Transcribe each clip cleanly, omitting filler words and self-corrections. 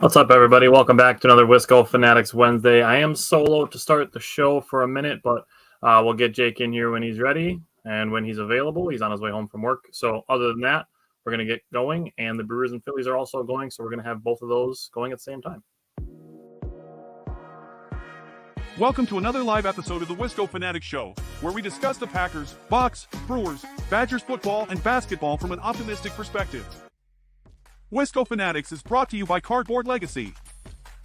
What's up, everybody? Welcome back to another Wisco Fanatics Wednesday. I am solo to start the show for a minute, but we'll get Jake in here when he's ready and when he's available. He's on his way home from work. So other than that, we're going to get going, and the Brewers and Phillies are also going, so we're going to have both of those going at the same time. Welcome to another live episode of the Wisco Fanatics Show, where we discuss the Packers, Bucks, Brewers, Badgers football, and basketball from an optimistic perspective. Wisco Fanatics is brought to you by Cardboard Legacy,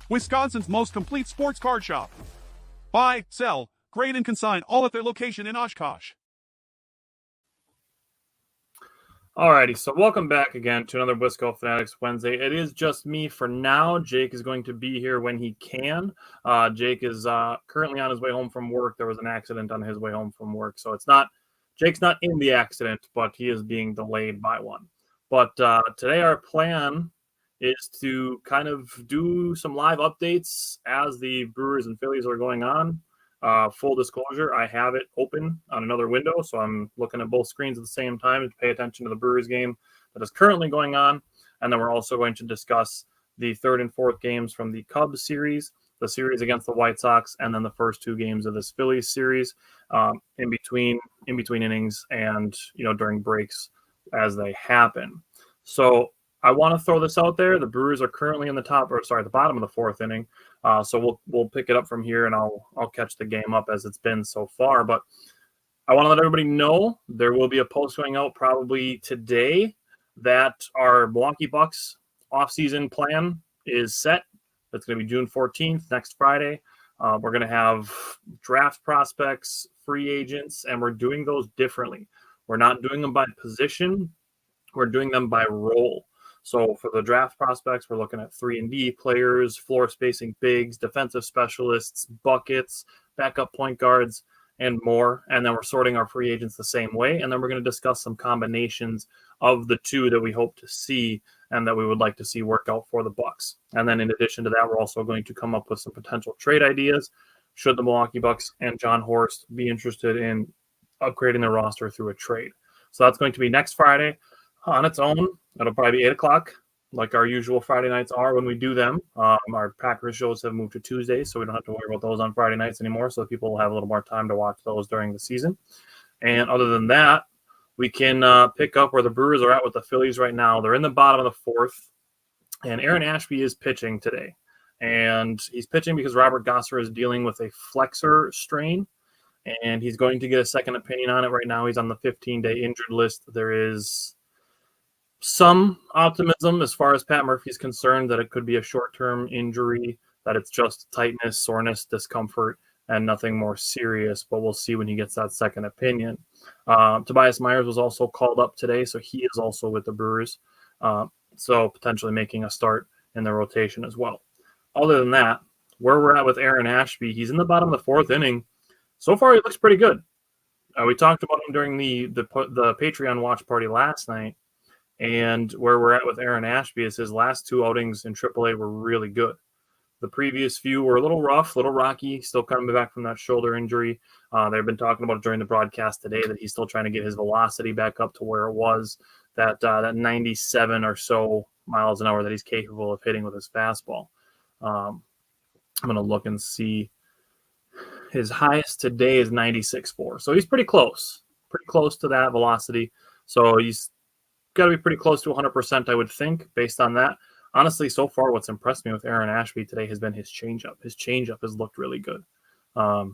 Wisconsin's most complete sports card shop. Buy, sell, grade, and consign all at their location in Oshkosh. Alrighty, so welcome back again to another Wisco Fanatics Wednesday. It is just me for now. Jake is going to be here when he can. Jake is currently on his way home from work. There was an accident on his way home from work, so Jake's not in the accident, but he is being delayed by one. But today our plan is to kind of do some live updates as the Brewers and Phillies are going on. Full disclosure, I have it open on another window, so I'm looking at both screens at the same time to pay attention to the Brewers game that is currently going on. And then we're also going to discuss the third and fourth games from the Cubs series, the series against the White Sox, and then the first two games of this Phillies series in between innings and during breaks as they happen. So I want to throw this out there. The Brewers are currently in the bottom of the fourth inning. So we'll pick it up from here, and I'll catch the game up as it's been so far. But I want to let everybody know there will be a post going out probably today that our Milwaukee Bucks offseason plan is set. It's going to be June 14th, next Friday. We're going to have draft prospects, free agents, and we're doing those differently. We're not doing them by position. We're doing them by role. So for the draft prospects, we're looking at 3-and-D players, floor spacing bigs, defensive specialists, buckets, backup point guards, and more. And then we're sorting our free agents the same way. And then we're going to discuss some combinations of the two that we hope to see and that we would like to see work out for the Bucks. And then in addition to that, we're also going to come up with some potential trade ideas should the Milwaukee Bucks and John Horst be interested in upgrading their roster through a trade. So that's going to be next Friday on its own. It'll probably be 8 o'clock, like our usual Friday nights are when we do them. Our Packers shows have moved to Tuesdays, so we don't have to worry about those on Friday nights anymore, so people will have a little more time to watch those during the season. And other than that, we can pick up where the Brewers are at with the Phillies right now. They're in the bottom of the fourth, and Aaron Ashby is pitching today. And he's pitching because Robert Gosser is dealing with a flexor strain, and he's going to get a second opinion on it. Right now, he's on the 15-day injured list. There is some optimism as far as Pat Murphy's concerned that it could be a short-term injury, that it's just tightness, soreness, discomfort, and nothing more serious, but we'll see when he gets that second opinion. Tobias Myers was also called up today, so he is also with the Brewers, so potentially making a start in the rotation as well. Other than that, where we're at with Aaron Ashby, he's in the bottom of the fourth inning. So far, he looks pretty good. We talked about him during the Patreon watch party last night, and where we're at with Aaron Ashby is his last two outings in AAA were really good. The previous few were a little rough, a little rocky, still coming back from that shoulder injury. They've been talking about it during the broadcast today that he's still trying to get his velocity back up to where it was, that 97 or so miles an hour that he's capable of hitting with his fastball. I'm going to look and see. His highest today is 96.4. So he's pretty close to that velocity. So he's got to be pretty close to 100%, I would think, based on that. Honestly, so far, what's impressed me with Aaron Ashby today has been his changeup. His changeup has looked really good. Got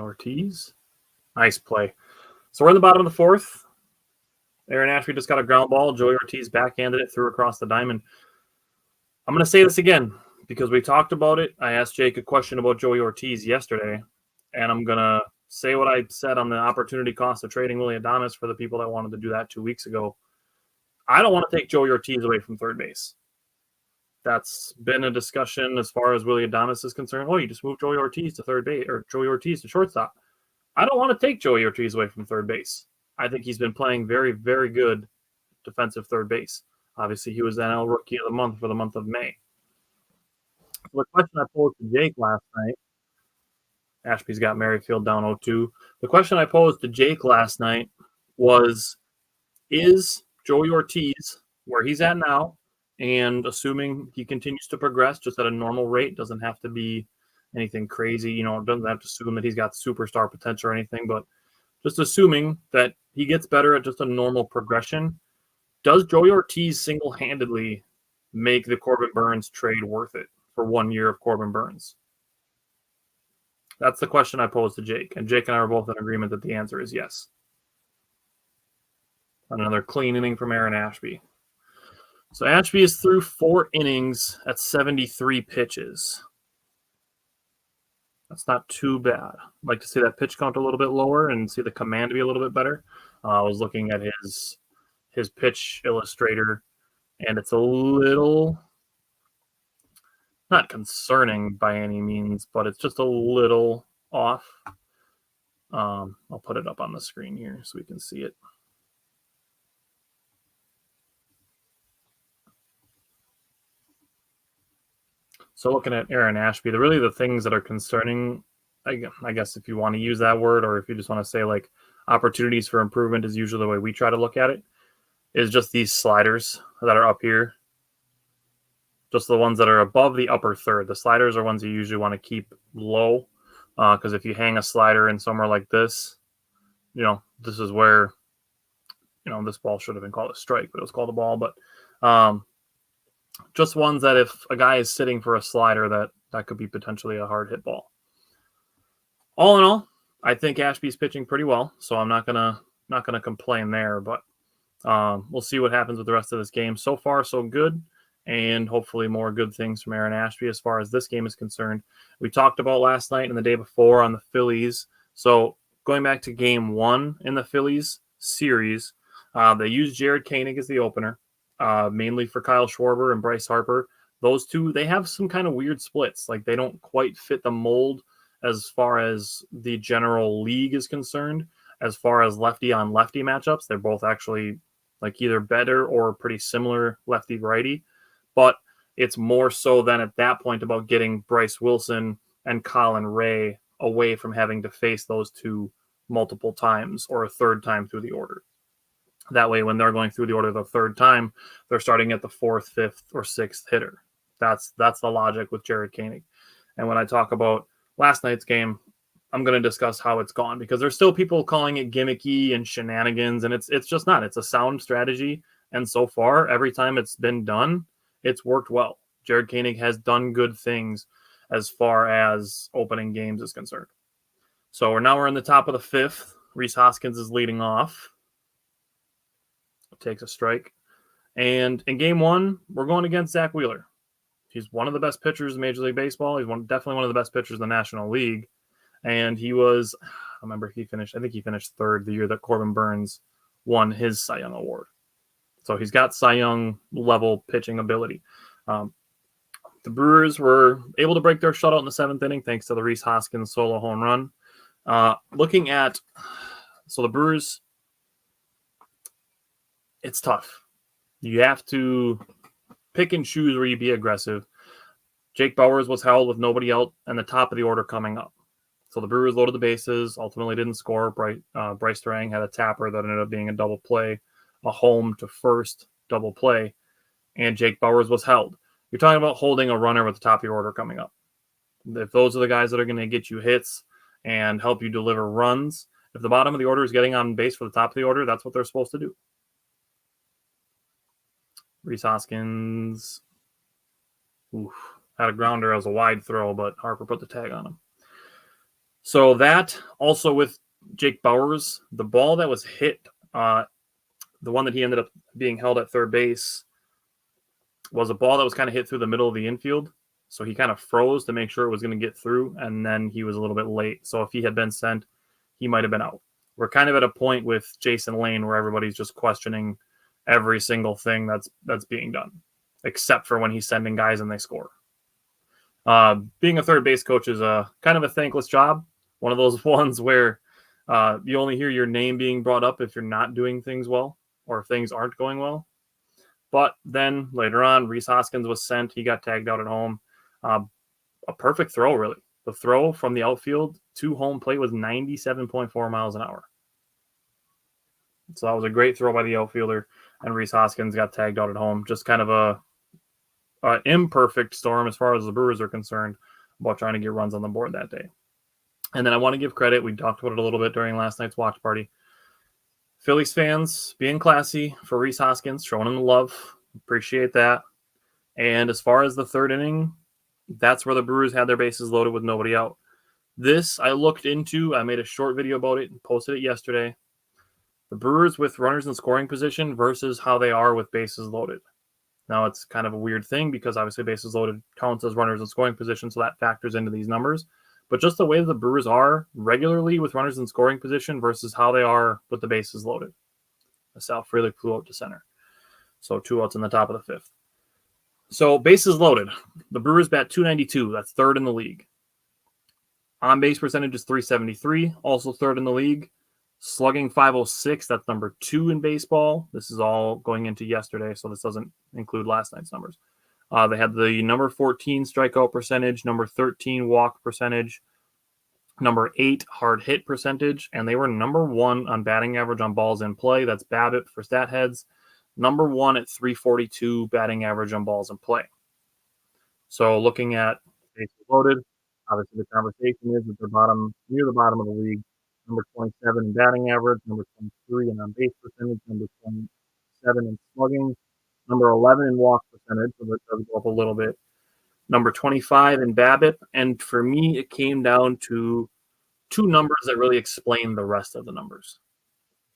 Ortiz. Nice play. So we're in the bottom of the fourth. Aaron Ashby just got a ground ball. Joey Ortiz backhanded it, threw across the diamond. I'm going to say this again because we talked about it. I asked Jake a question about Joey Ortiz yesterday, and I'm going to say what I said on the opportunity cost of trading Willy Adames for the people that wanted to do that 2 weeks ago. I don't want to take Joey Ortiz away from third base. That's been a discussion as far as Willy Adames is concerned. Oh, you just moved Joey Ortiz to third base or Joey Ortiz to shortstop. I don't want to take Joey Ortiz away from third base. I think he's been playing very, very good defensive third base. Obviously, he was the NL Rookie of the Month for the month of May. The question I posed to Jake last night, Ashby's got Merrifield down 0-2. The question I posed to Jake last night was, is Joey Ortiz where he's at now, and assuming he continues to progress just at a normal rate, doesn't have to be anything crazy, doesn't have to assume that he's got superstar potential or anything, but just assuming that he gets better at just a normal progression, does Joey Ortiz single-handedly make the Corbin Burnes trade worth it for 1 year of Corbin Burnes? That's the question I posed to Jake, and Jake and I are both in agreement that the answer is yes. Another clean inning from Aaron Ashby. So Ashby is through 4 innings at 73 pitches. That's not too bad. I'd like to see that pitch count a little bit lower and see the command be a little bit better. I was looking at his pitch illustrator, and it's a little not concerning by any means, but it's just a little off. I'll put it up on the screen here so we can see it. So looking at Aaron Ashby, the things that are concerning, I guess if you want to use that word, or if you just want to say like opportunities for improvement is usually the way we try to look at it, is just these sliders that are up here. Just the ones that are above the upper third. The sliders are ones you usually want to keep low, because if you hang a slider in somewhere like this, this is where, this ball should have been called a strike, but it was called a ball. But just ones that if a guy is sitting for a slider, that could be potentially a hard hit ball. All in all, I think Ashby's pitching pretty well, so I'm not gonna complain there. But we'll see what happens with the rest of this game. So far, so good, and hopefully more good things from Aaron Ashby as far as this game is concerned. We talked about last night and the day before on the Phillies. So going back to Game 1 in the Phillies series, they used Jared Koenig as the opener. Mainly for Kyle Schwarber and Bryce Harper. Those two, they have some kind of weird splits. Like they don't quite fit the mold as far as the general league is concerned. As far as lefty on lefty matchups, they're both actually like either better or pretty similar lefty righty. But it's more so than at that point about getting Bryce Wilson and Colin Ray away from having to face those two multiple times or a third time through the order. That way, when they're going through the order the third time, they're starting at the 4th, 5th, or 6th hitter. That's the logic with Jared Koenig. And when I talk about last night's game, I'm going to discuss how it's gone, because there's still people calling it gimmicky and shenanigans, and it's just not. It's a sound strategy, and so far, every time it's been done, it's worked well. Jared Koenig has done good things as far as opening games is concerned. So we're in the top of the 5th. Rhys Hoskins is leading off. Takes a strike. And in Game 1, we're going against Zach Wheeler. He's one of the best pitchers in Major League Baseball. He's definitely one of the best pitchers in the National League. And he was, I think he finished 3rd the year that Corbin Burnes won his Cy Young Award. So he's got Cy Young level pitching ability. The Brewers were able to break their shutout in the 7th inning thanks to the Rhys Hoskins solo home run. So the Brewers, it's tough. You have to pick and choose where you be aggressive. Jake Bauers was held with nobody out and the top of the order coming up. So the Brewers loaded the bases, ultimately didn't score. Bryce Durang had a tapper that ended up being a double play, a home to first double play, and Jake Bauers was held. You're talking about holding a runner with the top of your order coming up. If those are the guys that are going to get you hits and help you deliver runs, if the bottom of the order is getting on base for the top of the order, that's what they're supposed to do. Rhys Hoskins had a grounder as a wide throw, but Harper put the tag on him. So that also with Jake Bauers, the ball that was hit, the one that he ended up being held at third base, was a ball that was kind of hit through the middle of the infield. So he kind of froze to make sure it was going to get through, and then he was a little bit late. So if he had been sent, he might have been out. We're kind of at a point with Jason Lane where everybody's just questioning every single thing that's being done, except for when he's sending guys and they score. Being a third base coach is a kind of a thankless job. One of those ones where you only hear your name being brought up if you're not doing things well or if things aren't going well. But then later on, Rhys Hoskins was sent. He got tagged out at home. A perfect throw, really. The throw from the outfield to home plate was 97.4 miles an hour. So that was a great throw by the outfielder, and Rhys Hoskins got tagged out at home. Just kind of a imperfect storm as far as the Brewers are concerned about trying to get runs on the board that day. And then I want to give credit. We talked about it a little bit during last night's watch party. Phillies fans being classy for Rhys Hoskins, showing him the love. Appreciate that. And as far as the third inning, that's where the Brewers had their bases loaded with nobody out. This I looked into. I made a short video about it and posted it yesterday. The Brewers with runners in scoring position versus how they are with bases loaded. Now, it's kind of a weird thing because obviously bases loaded counts as runners in scoring position, so that factors into these numbers. But just the way the Brewers are regularly with runners in scoring position versus how they are with the bases loaded. Sal Frelick flew out to center. So 2 outs in the top of the 5th. So bases loaded. The Brewers bat .292. That's third in the league. On-base percentage is .373. Also third in the league. Slugging .506. That's number 2 in baseball. This is all going into yesterday, so this doesn't include last night's numbers. They had the number 14 strikeout percentage, number 13 walk percentage, number 8 hard hit percentage, and they were number 1 on batting average on balls in play. That's BABIP for stat heads. Number 1 at .342 batting average on balls in play. So looking at bases loaded, obviously the conversation is that they're near the bottom of the league. Number 27 in batting average, number 23 in on-base percentage, number 27 in slugging, number 11 in walk percentage, so that does go up a little bit, number 25 in BABIP, and for me, it came down to 2 numbers that really explain the rest of the numbers.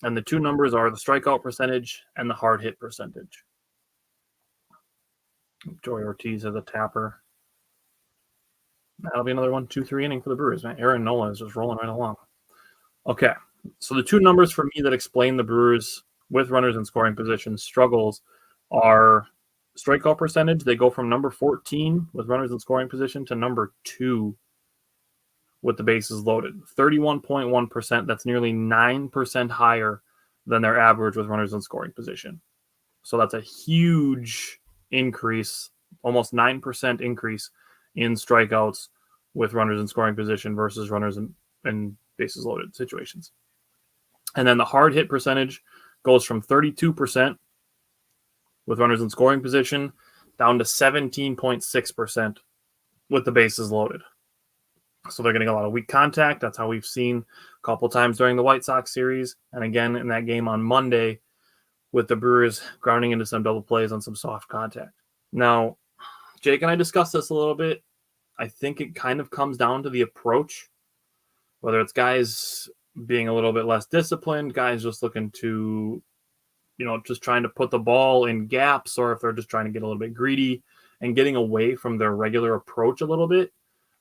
And the 2 numbers are the strikeout percentage and the hard hit percentage. Joey Ortiz as a tapper. That'll be another 1-2-3 inning for the Brewers, man. Aaron Nola is just rolling right along. Okay, so the 2 numbers for me that explain the Brewers with runners in scoring position struggles are strikeout percentage. They go from number 14 with runners in scoring position to number 2 with the bases loaded. 31.1%. That's nearly 9% higher than their average with runners in scoring position. So that's a huge increase, almost 9% increase in strikeouts with runners in scoring position versus runners in bases loaded situations. And then the hard hit percentage goes from 32% with runners in scoring position down to 17.6% with the bases loaded. So they're getting a lot of weak contact. That's how we've seen a couple times during the White Sox series. And again, in that game on Monday with the Brewers grounding into some double plays on some soft contact. Now, Jake and I discussed this a little bit. I think it kind of comes down to the approach, whether it's guys being a little bit less disciplined, guys just looking to, just trying to put the ball in gaps, or if they're just trying to get a little bit greedy and getting away from their regular approach a little bit.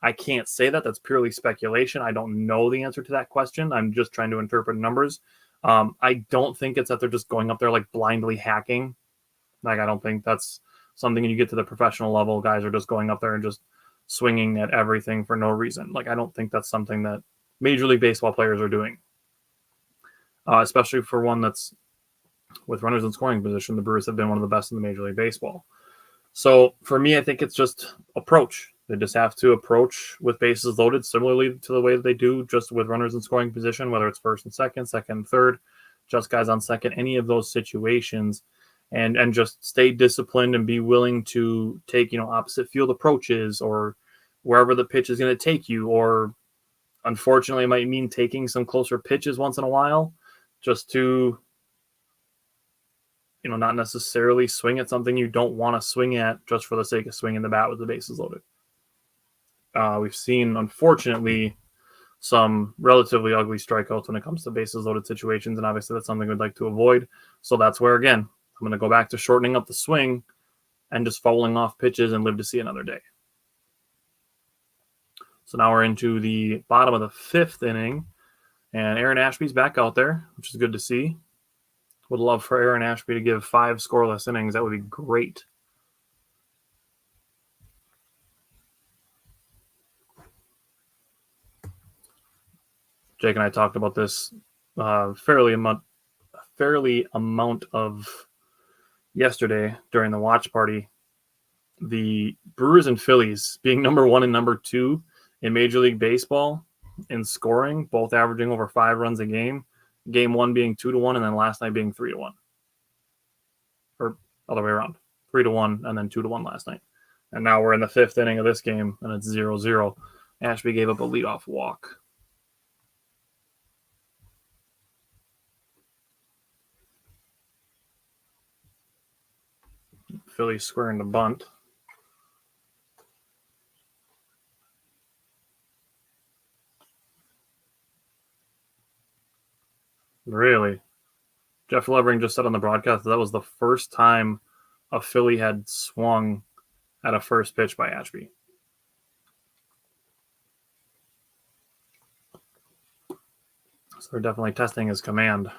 I can't say that. That's purely speculation. I don't know the answer to that question. I'm just trying to interpret numbers. I don't think it's that they're just going up there like blindly hacking. Like, I don't think that's something when you get to the professional level, guys are just going up there and just swinging at everything for no reason. Like, I don't think that's something that Major League Baseball players are doing, especially for one that's with runners in scoring position. The Brewers have been one of the best in the Major League Baseball. So for me, I think it's just approach. They just have to approach with bases loaded similarly to the way that they do just with runners in scoring position, whether it's first and second, second and third, just guys on second, any of those situations, and just stay disciplined and be willing to take, opposite field approaches or wherever the pitch is going to take you, or unfortunately it might mean taking some closer pitches once in a while just to, not necessarily swing at something you don't want to swing at just for the sake of swinging the bat with the bases loaded. We've seen, unfortunately, some relatively ugly strikeouts when it comes to bases loaded situations, and obviously that's something we'd like to avoid. So that's where, again, I'm going to go back to shortening up the swing and just fouling off pitches and live to see another day. So now we're into the bottom of the 5th inning, and Aaron Ashby's back out there, which is good to see. Would love for Aaron Ashby to give 5 scoreless innings. That would be great. Jake and I talked about this fairly amount of yesterday during the watch party. The Brewers and Phillies being number 1 and number 2 in Major League Baseball in scoring, both averaging over 5 runs a game, Game 1 being 2-1, and then last night being 3-1. Or other way around. 3-1, and then 2-1 last night. And now we're in the 5th inning of this game, and it's 0-0. Ashby gave up a leadoff walk. Phillies squaring the bunt. Really? Jeff Levering just said on the broadcast that was the first time a Philly had swung at a first pitch by Ashby. So they're definitely testing his command.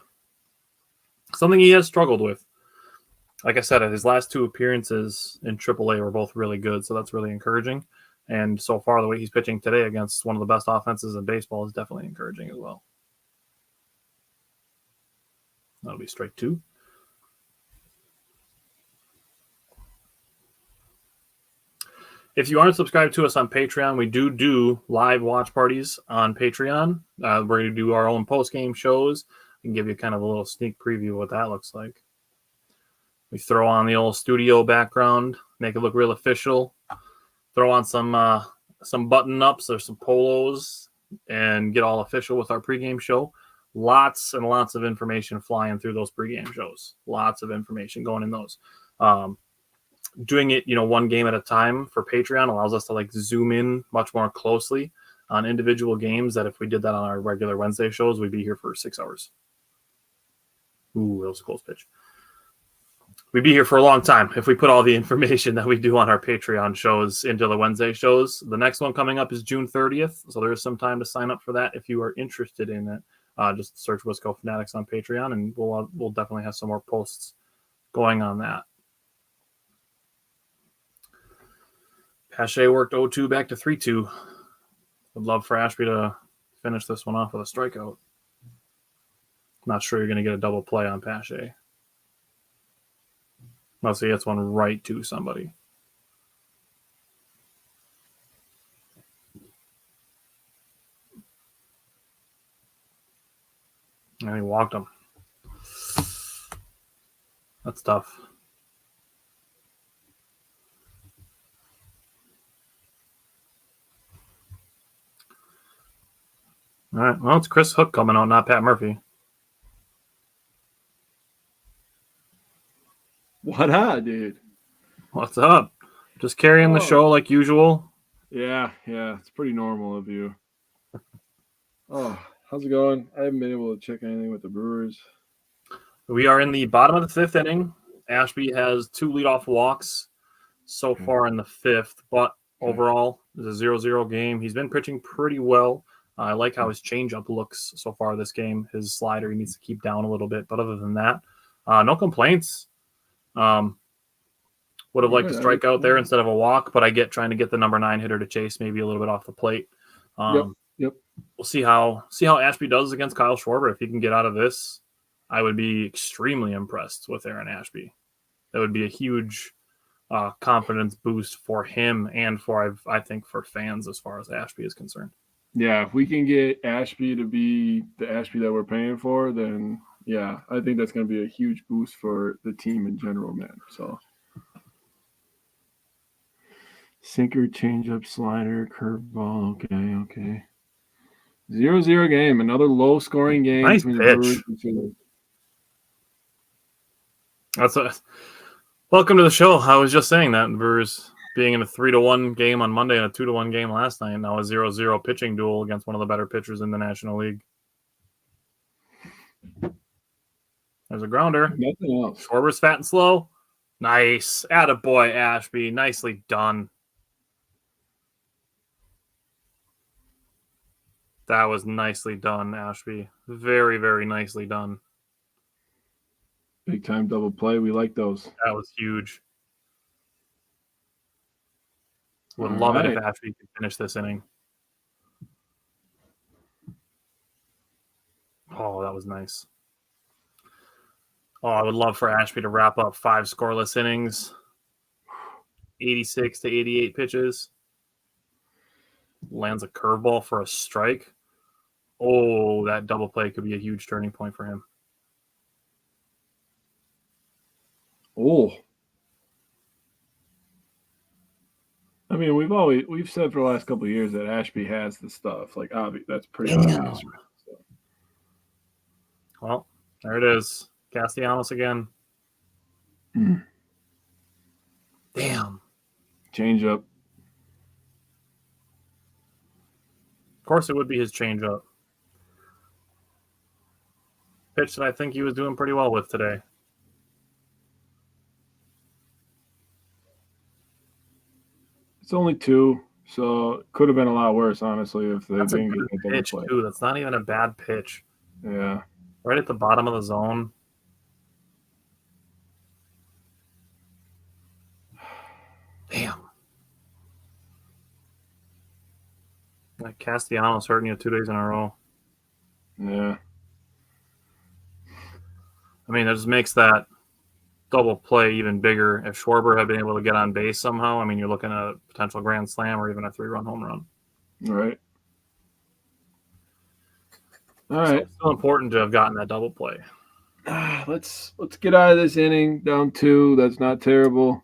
Something he has struggled with. Like I said, his last 2 appearances in AAA were both really good, so that's really encouraging. And so far, the way he's pitching today against one of the best offenses in baseball is definitely encouraging as well. That'll be strike 2. If you aren't subscribed to us on Patreon, we do live watch parties on Patreon. We're going to do our own post-game shows and give you kind of a little sneak preview of what that looks like. We throw on the old studio background, make it look real official, throw on some button-ups or some polos, and get all official with our pregame show. Lots and lots of information flying through those pregame shows. Lots of information going in those. Doing it, one game at a time for Patreon allows us to zoom in much more closely on individual games that if we did that on our regular Wednesday shows, we'd be here for 6 hours. Ooh, that was a close pitch. We'd be here for a long time if we put all the information that we do on our Patreon shows into the Wednesday shows. The next one coming up is June 30th, so there is some time to sign up for that if you are interested in it. Just search Wisco Fanatics on Patreon, and we'll definitely have some more posts going on that. Pache worked 0-2 back to 3-2. Would love for Ashby to finish this one off with a strikeout. Not sure you're going to get a double play on Pache. Unless he gets one right to somebody. And he walked him. That's tough. All right. Well, it's Chris Hook coming out, not Pat Murphy. What up, dude? What's up? Just carrying the show like usual. Yeah. It's pretty normal of you. Oh, how's it going? I haven't been able to check anything with the Brewers. We are in the bottom of the 5th inning. Ashby has 2 leadoff walks so far in the 5th, but overall, it's a 0-0 game. He's been pitching pretty well. I like how his changeup looks so far this game. His slider he needs to keep down a little bit, but other than that, no complaints. Would have liked to strike out there instead of a walk, but I get trying to get the number 9 hitter to chase maybe a little bit off the plate. Yep. We'll see how Ashby does against Kyle Schwarber. If he can get out of this, I would be extremely impressed with Aaron Ashby. That would be a huge confidence boost for him and I think for fans as far as Ashby is concerned. Yeah, if we can get Ashby to be the Ashby that we're paying for, then yeah, I think that's going to be a huge boost for the team in general, man. So sinker, changeup, slider, curveball. Okay. 0-0 game, another low-scoring game. Nice between pitch. The Brewers and Phillies. Welcome to the show. I was just saying that the Brewers being in a 3-1 game on Monday and a 2-1 game last night, now a 0-0 pitching duel against one of the better pitchers in the National League. There's a grounder. Nothing else. Schwarber's fat and slow. Nice. Attaboy, Ashby. Nicely done. That was nicely done, Ashby. Very, very nicely done. Big time double play. We like those. That was huge. Would love it if Ashby could finish this inning. Oh, that was nice. Oh, I would love for Ashby to wrap up 5 scoreless innings, 86 to 88 pitches. Lands a curveball for a strike. Oh, that double play could be a huge turning point for him. Oh. I mean, we've said for the last couple of years that Ashby has the stuff. Like, that's pretty obvious. So. Well, there it is. Castellanos again. Damn. Change up. Of course, it would be his changeup. Pitch that I think he was doing pretty well with today. It's only 2, so it could have been a lot worse, honestly, if they That's didn't a get good that double pitch, play. too. That's not even a bad pitch. Yeah. Right at the bottom of the zone. Damn. Like Castellanos hurting you 2 days in a row. Yeah. I mean, that just makes that double play even bigger. If Schwarber had been able to get on base somehow, I mean, you're looking at a potential grand slam or even a 3-run home run. All right. All right. So it's still important to have gotten that double play. Let's get out of this inning. Down 2. That's not terrible.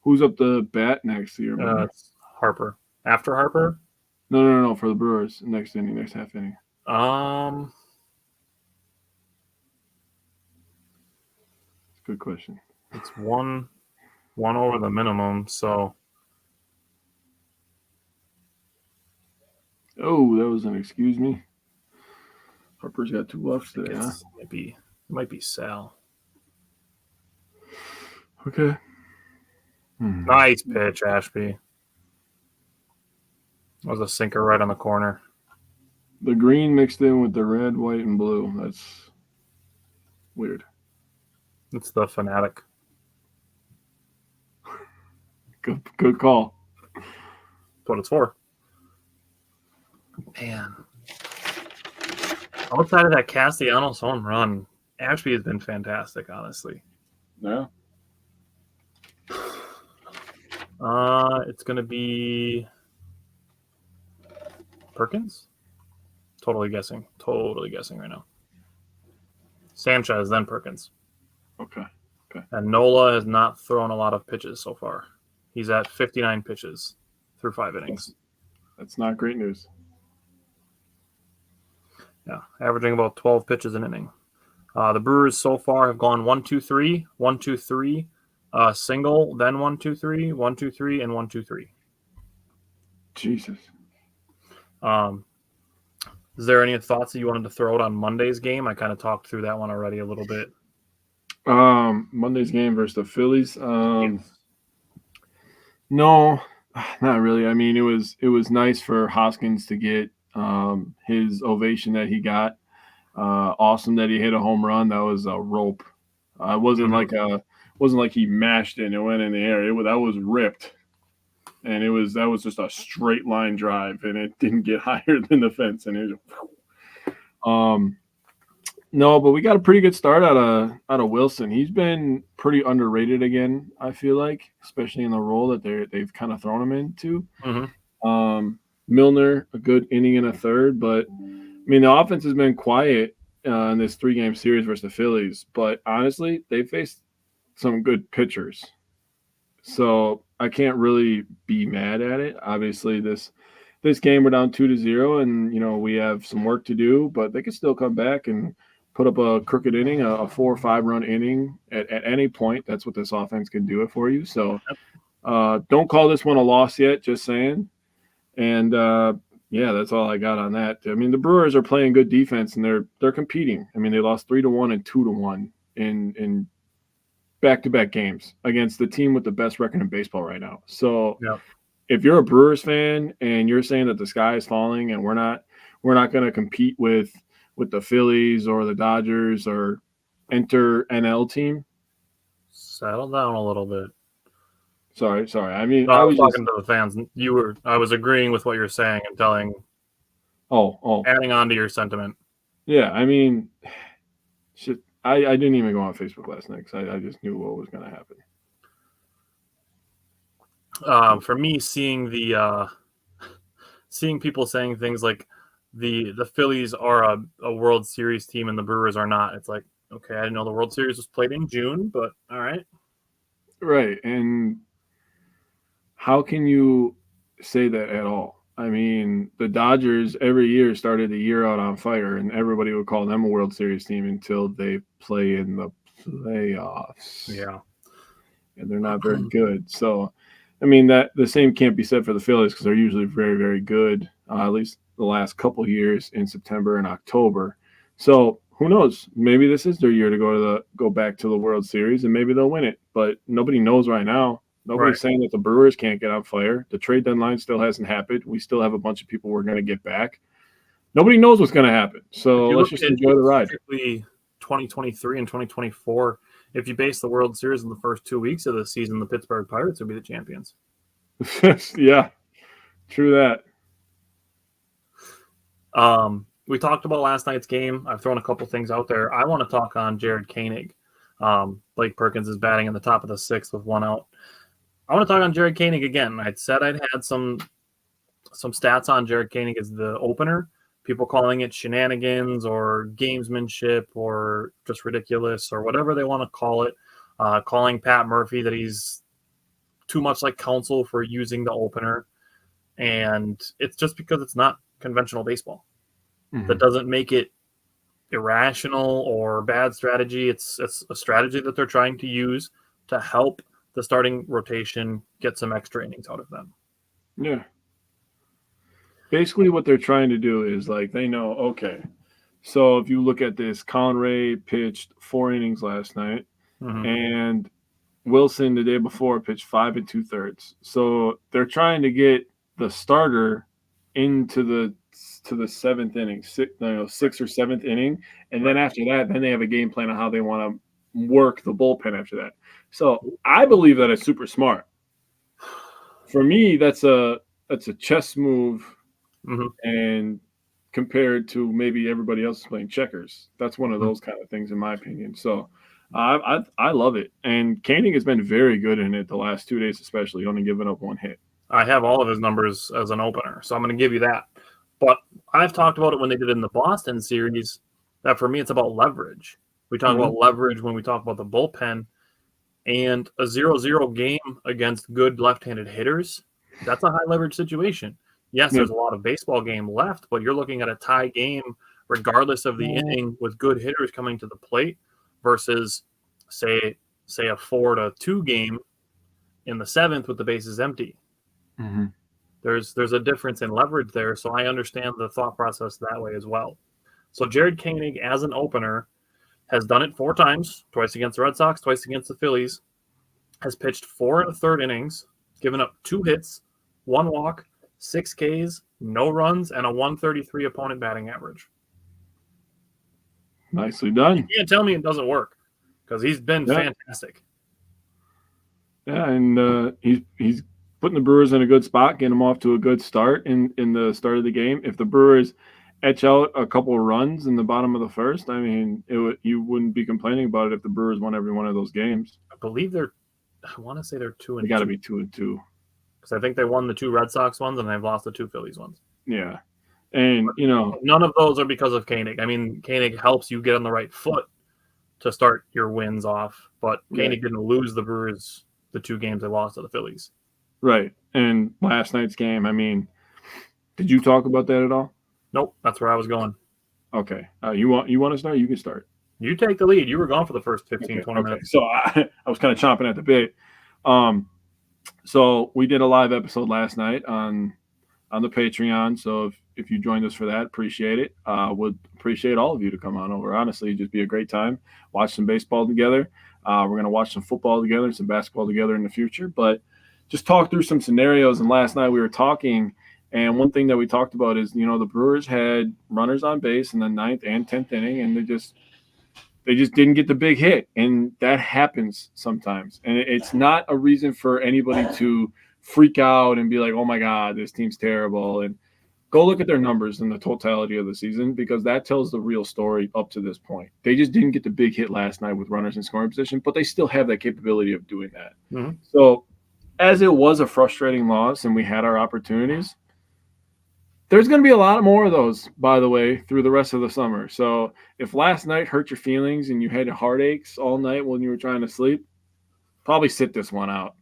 Who's up the bat next year? It's Harper. After Harper? No. For the Brewers, next inning, next half inning. Good question. It's one over the minimum, so. Oh, that was an excuse me. Harper's got 2 lefts today, huh? It might be Sal. Okay. Nice pitch, Ashby. That was a sinker right on the corner. The green mixed in with the red, white, and blue. That's weird. It's the Fanatic. Good call. That's what it's for. Man. Outside of that Castellanos home run, Ashby has been fantastic, honestly. Yeah. It's going to be Perkins? Totally guessing right now. Sanchez, then Perkins. Okay. And Nola has not thrown a lot of pitches so far. He's at 59 pitches through 5 innings. That's not great news. Yeah, averaging about 12 pitches an inning. The Brewers so far have gone 1-2-3, 1-2-3, single, then 1-2-3, 1-2-3, and 1-2-3. Jesus. Is there any thoughts that you wanted to throw out on Monday's game? I kind of talked through that one already a little bit. Monday's game versus the Phillies. No, not really. I mean, it was nice for Hoskins to get his ovation that he got. Awesome that he hit a home run. That was a rope. It wasn't like he mashed it and it went in the air. That was ripped, and that was just a straight line drive, and it didn't get higher than the fence. And no, but we got a pretty good start out of Wilson. He's been pretty underrated again, I feel like, especially in the role that they've kind of thrown him into. Mm-hmm. Milner, a good inning and a third, but I mean the offense has been quiet in this 3-game series versus the Phillies. But honestly, they faced some good pitchers, so I can't really be mad at it. Obviously, this game we're down 2-0, and we have some work to do, but they can still come back and put up a crooked inning, a 4 or 5 run inning at any point. That's what this offense can do it for you. So don't call this one a loss yet, just saying. And yeah, that's all I got on that. I mean, the Brewers are playing good defense, and they're competing. I mean, they lost 3-1 and 2-1 in back-to-back games against the team with the best record in baseball right now. So if you're a Brewers fan and you're saying that the sky is falling and we're not going to compete with the Phillies or the Dodgers or enter NL team, settle down a little bit. Sorry. I mean, no, I was talking to the fans. I was agreeing with what you're saying and telling. Adding on to your sentiment. Yeah, I mean, shit. I didn't even go on Facebook last night because I just knew what was going to happen. For me, seeing people saying things like the Phillies are a World Series team and the Brewers are not. It's like, okay, I didn't know the World Series was played in June, but all right. Right. And how can you say that at all? I mean, the Dodgers every year started the year out on fire, and everybody would call them a World Series team until they play in the playoffs. Yeah. And they're not very good. So, I mean, that the same can't be said for the Phillies because they're usually very, very good, at least the last couple years in September and October. So who knows? Maybe this is their year to go back to the World Series, and maybe they'll win it. But nobody knows right now. Nobody's saying that the Brewers can't get on fire. The trade deadline still hasn't happened. We still have a bunch of people we're going to get back. Nobody knows what's going to happen. So let's just enjoy the ride. 2023 and 2024. If you base the World Series in the first 2 weeks of the season, the Pittsburgh Pirates would be the champions. Yeah, true that. We talked about last night's game. I've thrown a couple things out there. I want to talk on Jared Koenig. Blake Perkins is batting in the top of the sixth with 1 out. I want to talk on Jared Koenig again. I'd said I'd had some stats on Jared Koenig as the opener. People calling it shenanigans or gamesmanship or just ridiculous or whatever they want to call it. Calling Pat Murphy that he's too much like counsel for using the opener. And it's just because it's not conventional baseball. Mm-hmm. That doesn't make it irrational or bad strategy. It's a strategy that they're trying to use to help the starting rotation get some extra innings out of them. Yeah. Basically what they're trying to do is like they know, okay, so if you look at this, Conray pitched 4 innings last night, and Wilson the day before pitched 5 2/3. So they're trying to get the starter into the 7th inning, 6th or 7th inning, and then after that, then they have a game plan on how they want to work the bullpen after that. So I believe that it's super smart. For me, that's a chess move, and compared to maybe everybody else is playing checkers, that's one of those kind of things in my opinion. So I love it, and Koenig has been very good in it the last 2 days, especially only giving up 1 hit. I have all of his numbers as an opener, so I'm going to give you that. But I've talked about it when they did it in the Boston series, that for me it's about leverage. We talk about leverage when we talk about the bullpen, and a 0-0 game against good left-handed hitters, that's a high leverage situation. Yes, there's a lot of baseball game left, but you're looking at a tie game regardless of the inning with good hitters coming to the plate versus, say a 4-2 game in the 7th with the bases empty. There's a difference in leverage there, so I understand the thought process that way as well. So Jared Koenig, as an opener, has done it 4 times, twice against the Red Sox, twice against the Phillies, has pitched 4 1/3 innings, given up 2 hits, 1 walk, 6 Ks, no runs, and a 133 opponent batting average. Nicely done. You can't tell me it doesn't work because he's been fantastic. Yeah, and he's putting the Brewers in a good spot, getting them off to a good start in the start of the game. If the Brewers etch out a couple of runs in the bottom of the first, I mean, you wouldn't be complaining about it if the Brewers won every one of those games. I believe I want to say they're 2-2. They got to be 2-2. Because I think they won the 2 Red Sox ones and they've lost the 2 Phillies ones. Yeah. And, none of those are because of Koenig. I mean, Koenig helps you get on the right foot to start your wins off, but Koenig didn't lose the Brewers the 2 games they lost to the Phillies. Right. And last night's game, I mean, did you talk about that at all? Nope, that's where I was going. Okay. You want to start? You can start. You take the lead. You were gone for the first 15, 20 minutes. So I was kind of chomping at the bit. So we did a live episode last night on the Patreon. So if you joined us for that, appreciate it. Would appreciate all of you to come on over. Honestly, it'd just be a great time. Watch some baseball together. We're going to watch some football together and some basketball together in the future. But just talk through some scenarios. And last night we were talking, and one thing that we talked about is, the Brewers had runners on base in the 9th and 10th inning, and they just didn't get the big hit. And that happens sometimes. And it's not a reason for anybody to freak out and be like, oh my God, this team's terrible. And go look at their numbers in the totality of the season, because that tells the real story up to this point. They just didn't get the big hit last night with runners in scoring position, but they still have that capability of doing that. So as it was a frustrating loss and we had our opportunities, There's going to be a lot more of those, by the way, through the rest of the summer. So if last night hurt your feelings and you had heartaches all night when you were trying to sleep, probably sit this one out.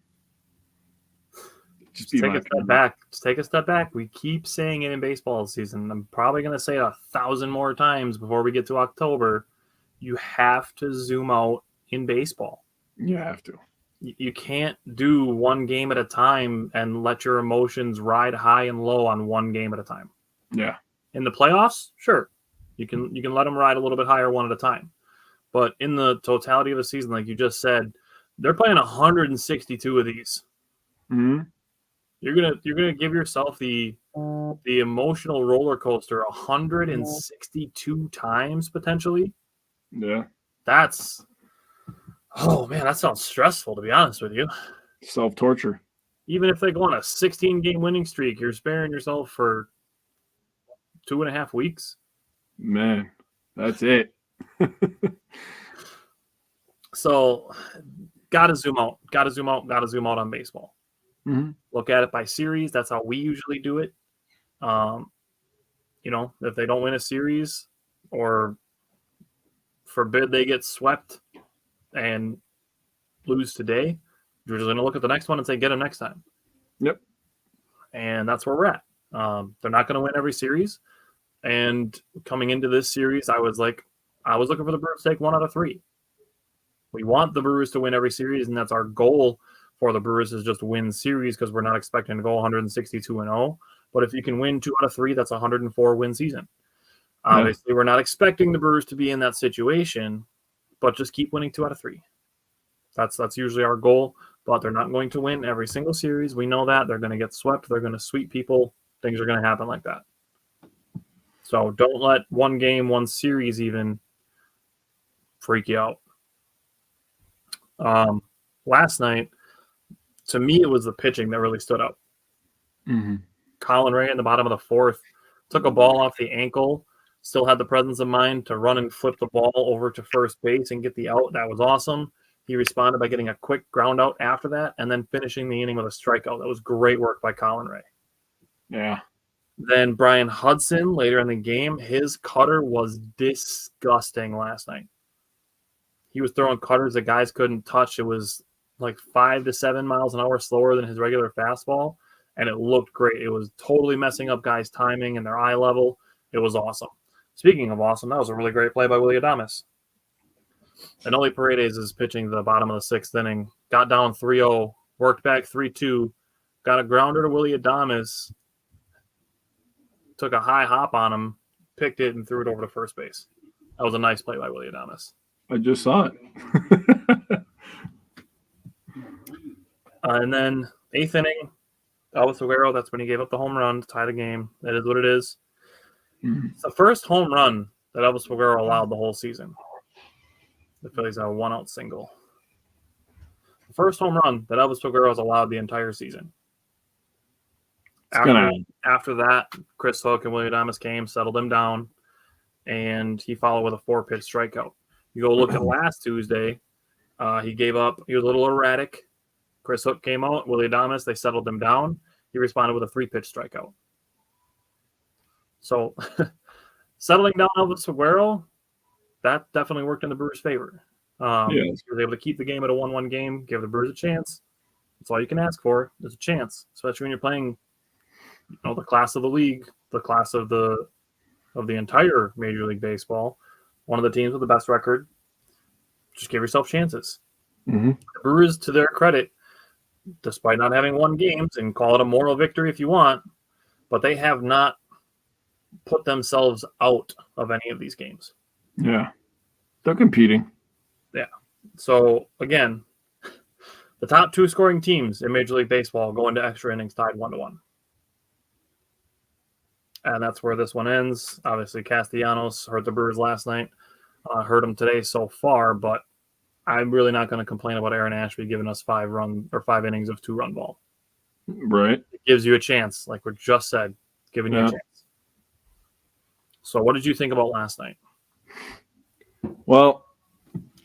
Just take a step back. Just take a step back. We keep saying it in baseball season. I'm probably going to say it 1,000 more times before we get to October. You have to zoom out in baseball. You have to. You can't do one game at a time and let your emotions ride high and low on one game at a time. Yeah. In the playoffs, sure, you can let them ride a little bit higher one at a time. But in the totality of the season, like you just said, they're playing 162 of these. Mm-hmm. You're gonna give yourself the emotional roller coaster 162 times potentially. Yeah. That's Oh, man, that sounds stressful, to be honest with you. Self-torture. Even if they go on a 16-game winning streak, you're sparing yourself for 2.5 weeks. Man, that's it. So, got to zoom out. Got to zoom out. Got to zoom out on baseball. Mm-hmm. Look at it by series. That's how we usually do it. If they don't win a series or forbid they get swept and lose today, you're just going to look at the next one and say, get them next time. Yep. And that's where we're at. They're not going to win every series. And coming into this series, I was looking for the Brewers to take 1 out of 3. We want the Brewers to win every series, and that's our goal for the Brewers is just win series because we're not expecting to go 162-0. But if you can win 2 out of 3, that's a 104-win season. Obviously, we're not expecting the Brewers to be in that situation, but just keep winning 2 out of 3. That's usually our goal, but they're not going to win every single series. We know that. They're going to get swept. They're going to sweep people. Things are going to happen like that. So don't let one game, one series even freak you out. Last night, to me, it was the pitching that really stood out. Mm-hmm. Colin Ray in the bottom of the 4th took a ball off the ankle, still had the presence of mind to run and flip the ball over to first base and get the out. That was awesome. He responded by getting a quick ground out after that and then finishing the inning with a strikeout. That was great work by Colin Ray. Yeah. Then Brian Hudson, later in the game, his cutter was disgusting last night. He was throwing cutters that guys couldn't touch. It was like 5 to 7 miles an hour slower than his regular fastball, and it looked great. It was totally messing up guys' timing and their eye level. It was awesome. Speaking of awesome, that was a really great play by Willie Adames. And Oli Paredes is pitching the bottom of the 6th inning. Got down 3-0, worked back 3-2, got a grounder to Willie Adames, took a high hop on him, picked it, and threw it over to first base. That was a nice play by Willie Adames. I just saw it. And then 8th inning, Elvis Aguero, that's when he gave up the home run to tie the game. That is what it is. Mm-hmm. It's the first home run that Elvis Aguero allowed the whole season. The Phillies have a 1-out single. The first home run that Elvis Aguero has allowed the entire season. After that, Chris Hook and Willie Adames came, settled him down, and he followed with a 4-pitch strikeout. You go look at last Tuesday, he gave up. He was a little erratic. Chris Hook came out. Willie Adames, they settled him down. He responded with a 3-pitch strikeout. So settling down Elvis Aguero, that definitely worked in the Brewers' favor. He was able to keep the game at a 1-1 game, give the Brewers a chance. That's all you can ask for. There's a chance, especially when you're playing the class of the league, the class of the entire Major League Baseball, one of the teams with the best record. Just give yourself chances. Mm-hmm. The Brewers, to their credit, despite not having won games, and call it a moral victory if you want, but they have not put themselves out of any of these games. Yeah. They're competing. Yeah. So, again, the top 2 scoring teams in Major League Baseball go into extra innings tied 1-1. And that's where this one ends. Obviously, Castellanos hurt the Brewers last night. Hurt them today so far, but I'm really not going to complain about Aaron Ashby giving us 5 innings of 2-run ball. Right. It gives you a chance, like we just said, giving you a chance. So what did you think about last night? Well,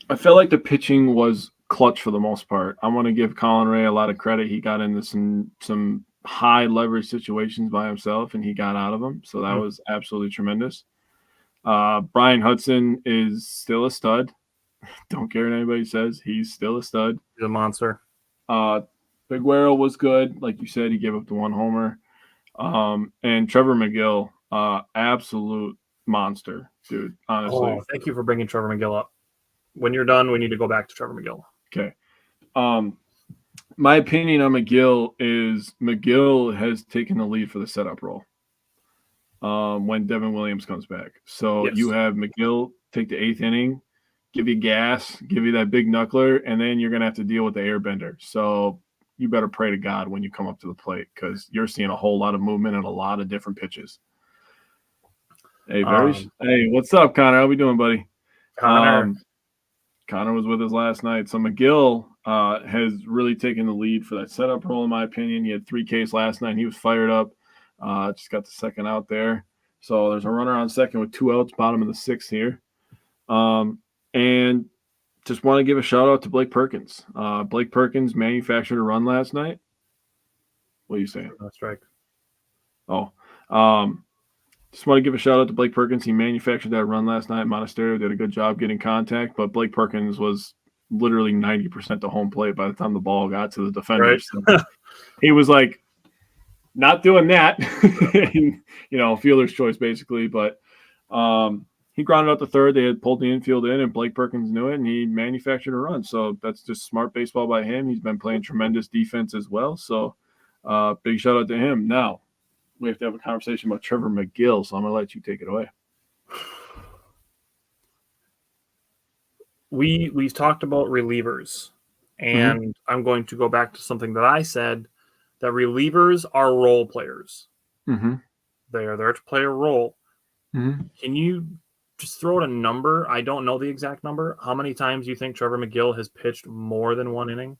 I felt like the pitching was clutch for the most part. I want to give Colin Ray a lot of credit. He got into some high leverage situations by himself, and he got out of them. So that was absolutely tremendous. Brian Hudson is still a stud. Don't care what anybody says. He's still a stud. He's a monster. Figueroa was good. Like you said, he gave up the one homer. And Trevor McGill, absolute monster, dude, honestly. Oh, thank you for bringing Trevor McGill up. When you're done, we need to go back to Trevor McGill. Okay. My opinion on McGill is McGill has taken the lead for the setup role when Devin Williams comes back. So you have McGill take the 8th inning, give you gas, give you that big knuckler, and then you're going to have to deal with the airbender. So you better pray to God when you come up to the plate because you're seeing a whole lot of movement and a lot of different pitches. Hey, hey, what's up, Connor? How we doing, buddy? Connor was with us last night. So McGill has really taken the lead for that setup role, in my opinion. He had 3 Ks last night. He was fired up. Just got the second out there. So there's a runner on second with 2 outs, bottom of the 6th here. And just want to give a shout out to Blake Perkins. Blake Perkins manufactured a run last night. What are you saying? No strike. Oh, just want to give a shout out to Blake Perkins. He manufactured that run last night. Monasterio did a good job getting contact, but Blake Perkins was literally 90% to home plate by the time the ball got to the defenders. Right. So he was like, not doing that, fielder's choice basically. But he grounded out the third. They had pulled the infield in, and Blake Perkins knew it, and he manufactured a run. So that's just smart baseball by him. He's been playing tremendous defense as well. So big shout out to him. Now, we have to have a conversation about Trevor McGill, so I'm going to let you take it away. We've talked about relievers, and I'm going to go back to something that I said, that relievers are role players. Mm-hmm. They are there to play a role. Mm-hmm. Can you just throw out a number? I don't know the exact number. How many times do you think Trevor McGill has pitched more than 1 inning?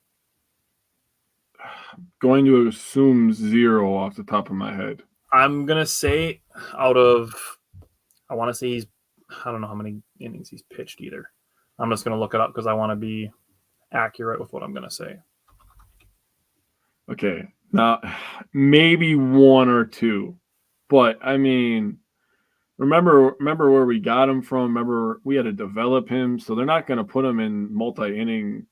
Going to assume 0 off the top of my head. I'm going to say I want to say I don't know how many innings he's pitched either. I'm just going to look it up because I want to be accurate with what I'm going to say. Okay. Now, maybe 1 or 2. But, I mean, remember where we got him from. Remember, we had to develop him. So they're not going to put him in multi-inning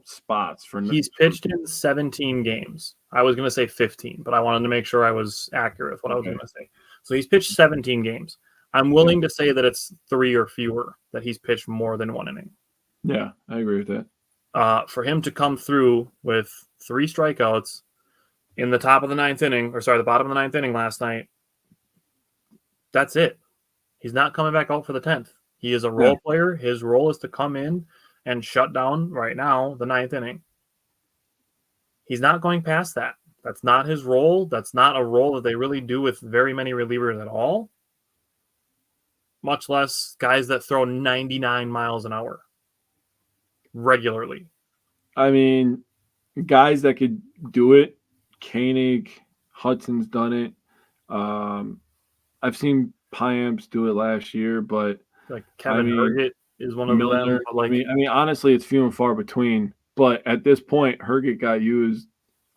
spots. He's pitched in 17 games. I was going to say 15, but I wanted to make sure I was accurate with what I was going to say. So he's pitched 17 games. I'm willing to say that it's 3 or fewer that he's pitched more than 1 inning. Yeah, I agree with that. For him to come through with 3 strikeouts in the bottom of the 9th inning last night, that's it. He's not coming back out for the 10th. He is a role player. His role is to come in and shut down right now the 9th inning. He's not going past that. That's not his role. That's not a role that they really do with very many relievers at all, much less guys that throw 99 miles an hour regularly. I mean, guys that could do it, Koenig, Hudson's done it. I've seen Piamps do it last year, but like Kevin Herget is one of Milner, them. But I mean, honestly, it's few and far between. But at this point, Herget got used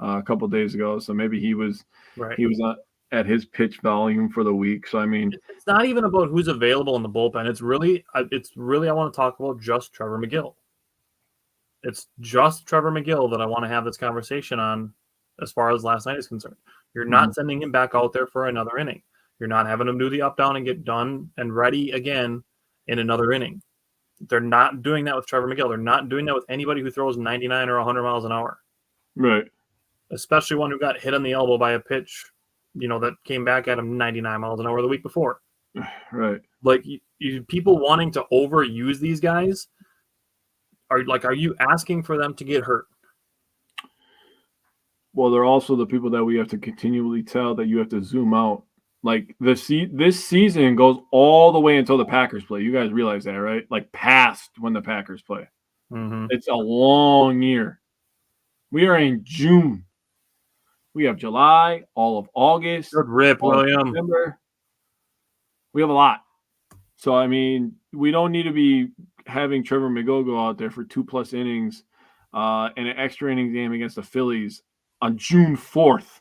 a couple of days ago, so maybe he was not at his pitch volume for the week. So I mean, it's not even about who's available in the bullpen. It's really I want to talk about just Trevor McGill. It's just Trevor McGill that I want to have this conversation on as far as last night is concerned. You're not sending him back out there for another inning. You're not having him do the up down and get done and ready again in another inning. They're not doing that with Trevor McGill. They're not doing that with anybody who throws 99 or 100 miles an hour. Right. Especially one who got hit on the elbow by a pitch, that came back at him 99 miles an hour the week before. Right. Like you people wanting to overuse these guys, are you asking for them to get hurt? Well, they're also the people that we have to continually tell that you have to zoom out. Like this season goes all the way until the Packers play. You guys realize that, right? Like past when the Packers play. Mm-hmm. It's a long year. We are in June. We have July, all of August. Good rip, William. September. We have a lot. So, I mean, we don't need to be having Trevor McGill go out there for 2+ innings and an extra inning game against the Phillies on June 4th.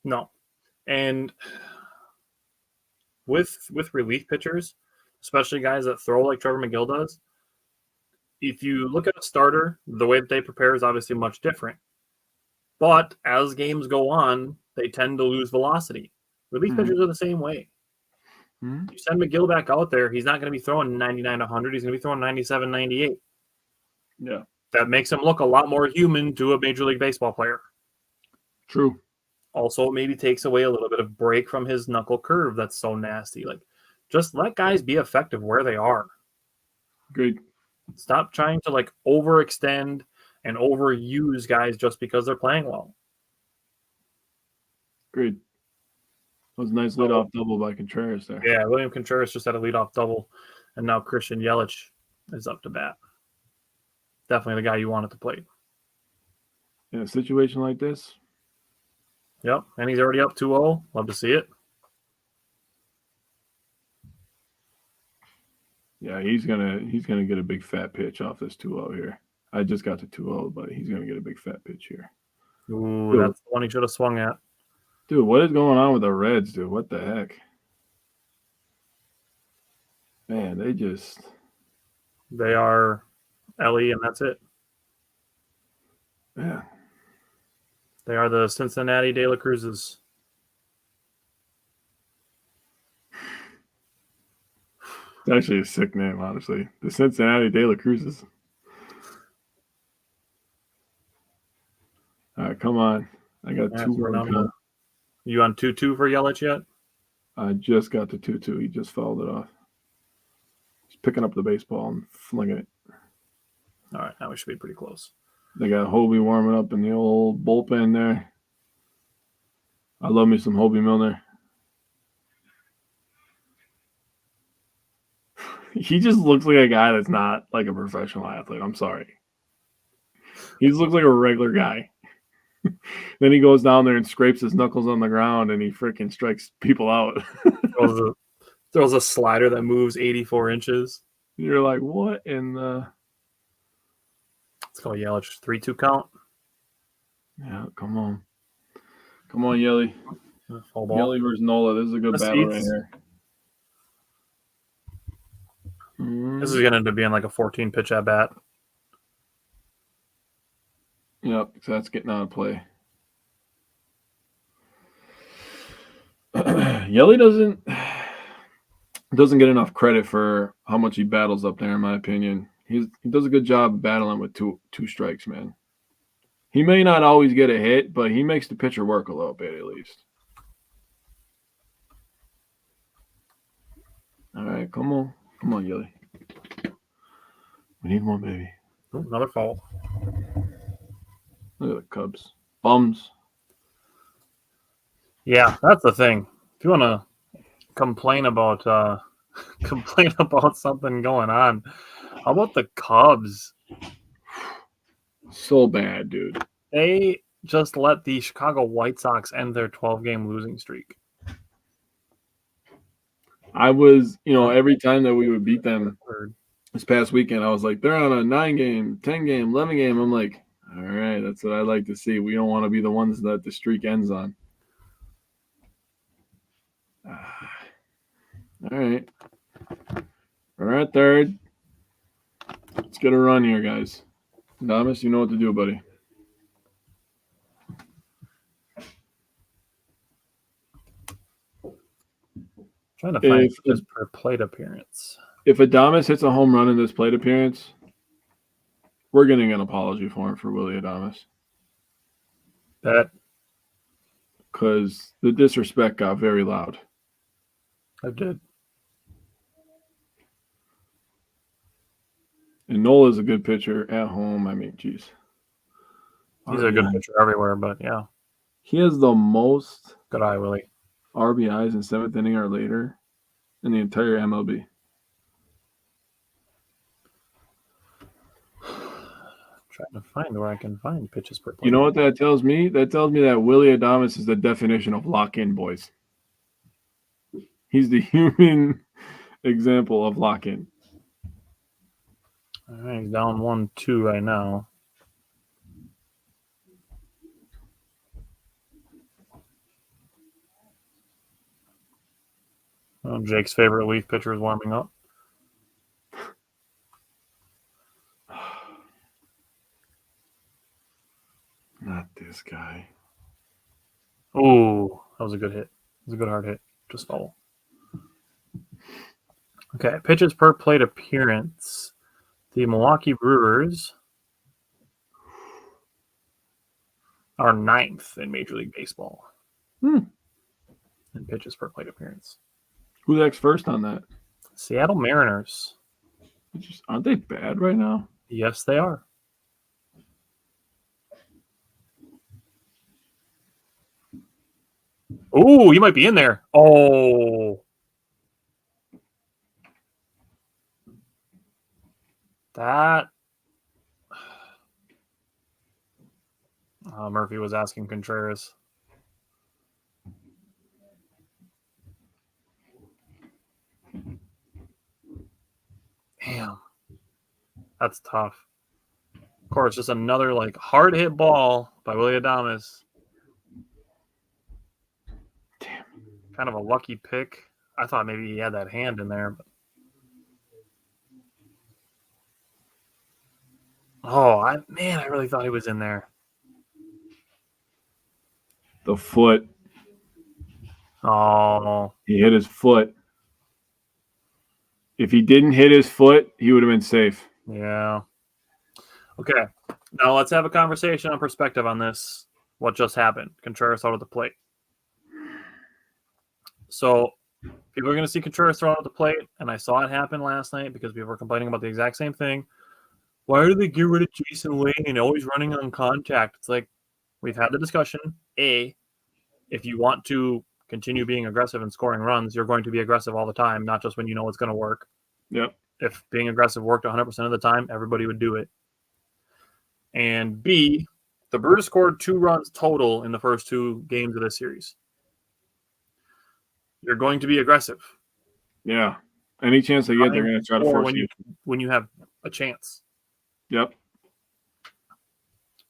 No. And with relief pitchers, especially guys that throw like Trevor McGill does, if you look at a starter, the way that they prepare is obviously much different. But as games go on, they tend to lose velocity. Relief pitchers are the same way. Mm-hmm. You send McGill back out there, he's not going to be throwing 99 to 100. He's going to be throwing 97, 98. Yeah. That makes him look a lot more human to a Major League Baseball player. True. Also, it maybe takes away a little bit of break from his knuckle curve that's so nasty. Like, just let guys be effective where they are. Agreed. Stop trying to, like, overextend and overuse guys just because they're playing well. Agreed. That was a nice leadoff double by Contreras there. Yeah, William Contreras just had a leadoff double, and now Christian Yelich is up to bat. Definitely the guy you want at the plate. In a situation like this. Yep, and he's already up 2-0. Love to see it. Yeah, he's gonna get a big fat pitch off this 2-0 here. I just got the 2-0, but he's gonna get a big fat pitch here. Ooh, dude, that's the one he should have swung at. Dude, what is going on with the Reds, dude? What the heck? Man, they are Ellie, and that's it. Yeah. They are the Cincinnati De La Cruzes. It's actually a sick name, honestly. The Cincinnati De La Cruzes. All right, come on. I got That's 2-1. You on 2-2 for Yelich yet? I just got the 2-2. He just fouled it off. He's picking up the baseball and flinging it. All right, now we should be pretty close. They got Hobie warming up in the old bullpen there. I love me some Hobie Milner. He just looks like a guy that's not like a professional athlete. I'm sorry. He just looks like a regular guy. Then he goes down there and scrapes his knuckles on the ground and he freaking strikes people out. throws a slider that moves 84 inches. You're like, what in the... Let's call Yelich 3-2 count. Yeah, come on. Come on, Yelly. Full ball. Yelly versus Nola. This is a good battle right here. This is going to end up being like a 14-pitch at bat. Yep, so that's getting out of play. Yelly doesn't get enough credit for how much he battles up there, in my opinion. He does a good job battling with two strikes, man. He may not always get a hit, but he makes the pitcher work a little bit at least. All right, come on, Yelly. We need one, baby. Another foul. Look at the Cubs. Bums. Yeah, that's the thing. If you want to complain about something going on, how about the Cubs? So bad, dude. They just let the Chicago White Sox end their 12-game losing streak. I was, every time that we would beat them this past weekend, I was like, they're on a 9-game, 10-game, 11-game. I'm like, all right, that's what I like to see. We don't want to be the ones that the streak ends on. All right. We're at third. Let's get a run here, guys. Thomas, you know what to do, buddy. Trying to find this per plate appearance. If Adames hits a home run in this plate appearance, we're getting an apology for him for Willie Adames. That because the disrespect got very loud. I did. And Nola's a good pitcher at home. I mean, geez. He's a good pitcher everywhere, but yeah. He has the most good eye, Willie. RBIs in 7th inning or later in the entire MLB. Trying to find where I can find pitches per plate. You know what that tells me? That tells me that Willie Adames is the definition of lock-in, boys. He's the human example of lock-in. All right, he's down 1-2 right now. Jake's favorite Leaf pitcher is warming up. Not this guy. Oh, that was a good hit. It was a good hard hit. Just foul. Okay, pitches per plate appearance. The Milwaukee Brewers are 9th in Major League Baseball. In pitches per plate appearance. Who's next first on that? Seattle Mariners. Aren't they bad right now? Yes, they are. Oh, you might be in there. Oh. That. Murphy was asking Contreras. Damn. That's tough. Of course, just another hard hit ball by Willy Adames. Damn. Kind of a lucky pick. I thought maybe he had that hand in there. But... I really thought he was in there. The foot. Oh. He hit his foot. If he didn't hit his foot, he would have been safe. Yeah. Okay. Now let's have a conversation on perspective on this. What just happened? Contreras out of the plate. So people are going to see Contreras thrown out the plate, and I saw it happen last night because people were complaining about the exact same thing. Why do they get rid of Jason Lane always running on contact? It's like we've had the discussion. If you want to continue being aggressive and scoring runs, you're going to be aggressive all the time, not just when you know it's going to work. Yep. If being aggressive worked 100% of the time, everybody would do it. And B, the Brewers scored 2 runs total in the first 2 games of this series. You're going to be aggressive. Yeah. Any chance they get, they're going to try to force you. When you have a chance. Yep.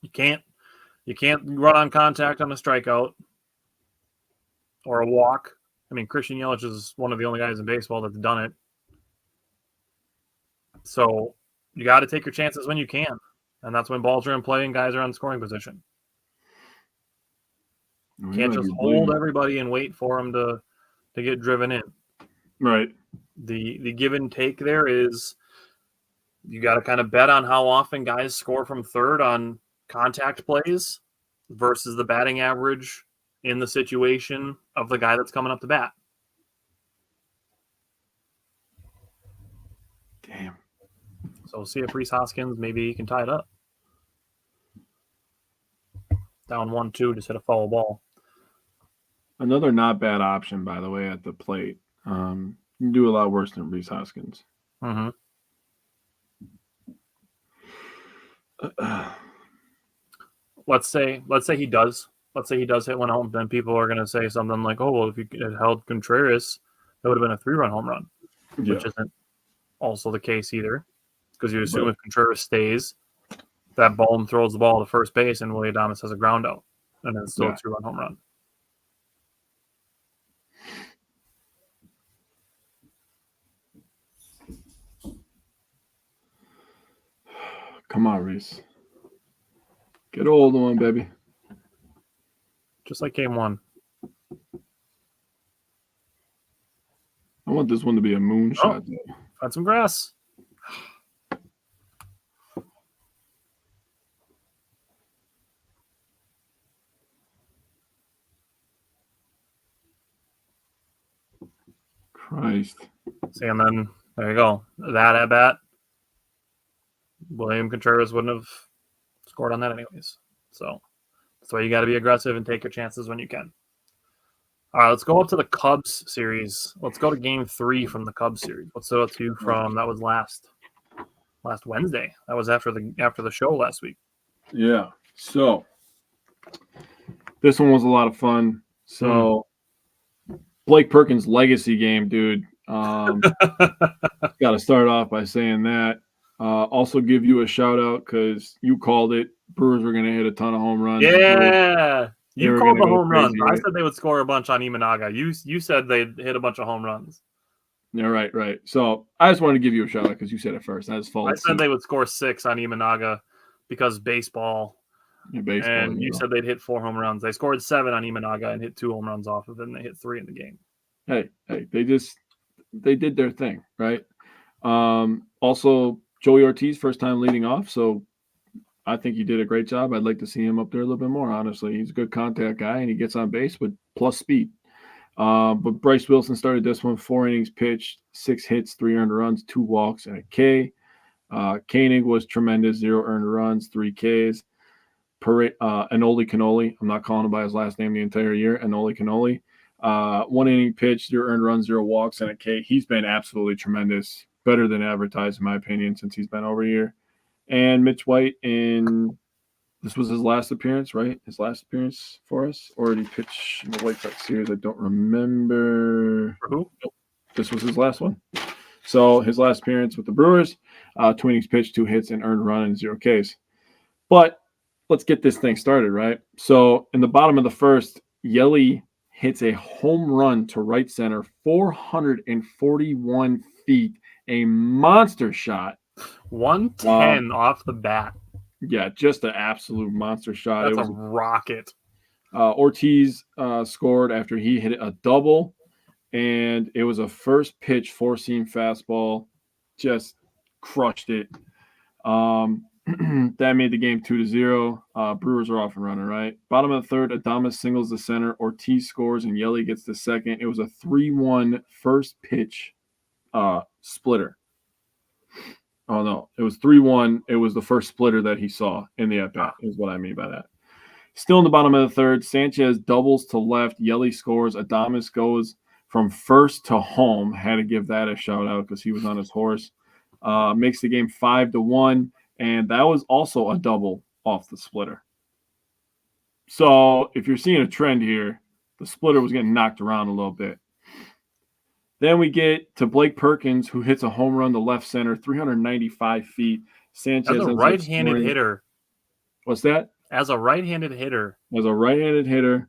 You can't run on contact on a strikeout or a walk. I mean, Christian Yelich is one of the only guys in baseball that's done it. So you got to take your chances when you can. And that's when balls are in play and guys are on scoring position. You can't just hold everybody and wait for them to get driven in. Right. The give and take there is you got to kind of bet on how often guys score from third on contact plays versus the batting average in the situation of the guy that's coming up to bat. Damn. So we'll see if Rhys Hoskins, maybe he can tie it up. Down 1-2, just hit a foul ball. Another not bad option, by the way, at the plate. You can do a lot worse than Rhys Hoskins. Mm-hmm. Let's say he does. Let's say he does hit one home. Then people are going to say something like, "Oh, well, if you had held Contreras, that would have been a 3-run home run," which isn't also the case either, because you assume if Contreras stays, that Bohm throws the ball to first base and Willy Adames has a ground out, and it's still a 2-run home run. Come on, Reese. Get old one, baby. Just like game 1. I want this one to be a moonshot. Find some grass. Christ. See, and then there you go. That at bat, William Contreras wouldn't have scored on that anyways. So that's why you got to be aggressive and take your chances when you can. All right, let's go up to the Cubs series. Let's go to game 3 from the Cubs series. Let's go to that was last Wednesday. That was after the show last week. Yeah. So this one was a lot of fun. So Blake Perkins' legacy game, dude. Got to start off by saying that. Also give you a shout out because you called it. Brewers were going to hit a ton of home runs. Yeah. They You were called gonna the go home runs. crazy, I right? said they would score a bunch on Imanaga. You said they'd hit a bunch of home runs. Yeah, right. So I just wanted to give you a shout out because you said it first. I just I followed said suit. they would score 6 on Imanaga because baseball. Yeah, baseball. And you said they'd hit 4 home runs. They scored 7 on Imanaga and hit 2 home runs off of it, and they hit 3 in the game. Hey, they did their thing, right? Also, Joey Ortiz, first time leading off, so I think he did a great job. I'd like to see him up there a little bit more, honestly. He's a good contact guy, and he gets on base with plus speed. But Bryce Wilson started this one, 4 innings pitched, 6 hits, 3 earned runs, 2 walks, and a K. Koenig was tremendous, 0 earned runs, 3 Ks. Anoli Canoli, I'm not calling him by his last name the entire year, Anoli Canoli. 1 inning pitch, 0 earned runs, 0 walks, and a K. He's been absolutely tremendous, better than advertised, in my opinion, since he's been over here. And Mitch White, this was his last appearance, right? His last appearance for us? Or did he pitch in the White Sox series? I don't remember. For who? Nope. This was his last one. So his last appearance with the Brewers, 2 innings pitched, 2 hits, and earned run, and 0 Ks. But let's get this thing started, right? So in the bottom of the first, Yelly hits a home run to right center, 441 feet, a monster shot. 110 off the bat. Yeah, just an absolute monster shot. That's a rocket. Ortiz scored after he hit a double, and it was a first pitch 4-seam fastball, just crushed it. That made the game 2-0. Brewers are off and running, right? Bottom of the third, Adames singles the center. Ortiz scores, and Yelly gets the second. It was a 3-1 first pitch splitter. Oh, no. It was 3-1. It was the first splitter that he saw in the at-bat, is what I mean by that. Still in the bottom of the third, Sanchez doubles to left. Yelly scores. Adames goes from first to home. Had to give that a shout-out because he was on his horse. Makes the game 5-1. And that was also a double off the splitter. So if you're seeing a trend here, the splitter was getting knocked around a little bit. Then we get to Blake Perkins, who hits a home run to left center, 395 feet. Sanchez as a right-handed hitter. What's that? As a right-handed hitter. As a right-handed hitter.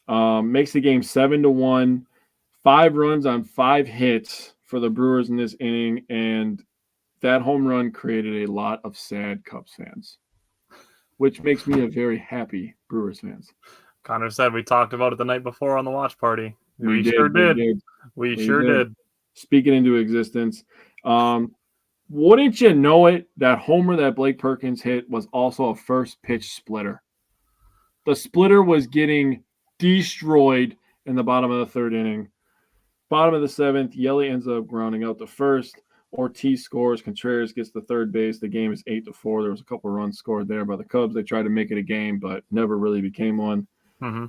Makes the game 7-1. 5 runs on 5 hits for the Brewers in this inning, and that home run created a lot of sad Cubs fans, which makes me a very happy Brewers fans. Connor said we talked about it the night before on the watch party. We sure did. We sure did. Speaking into existence. Wouldn't you know it, that homer that Blake Perkins hit was also a first pitch splitter. The splitter was getting destroyed in the bottom of the third inning. Bottom of the seventh, Yelly ends up grounding out the first. Ortiz scores. Contreras gets the third base. The game is 8-4. There was a couple runs scored there by the Cubs. They tried to make it a game, but never really became one. Mm-hmm.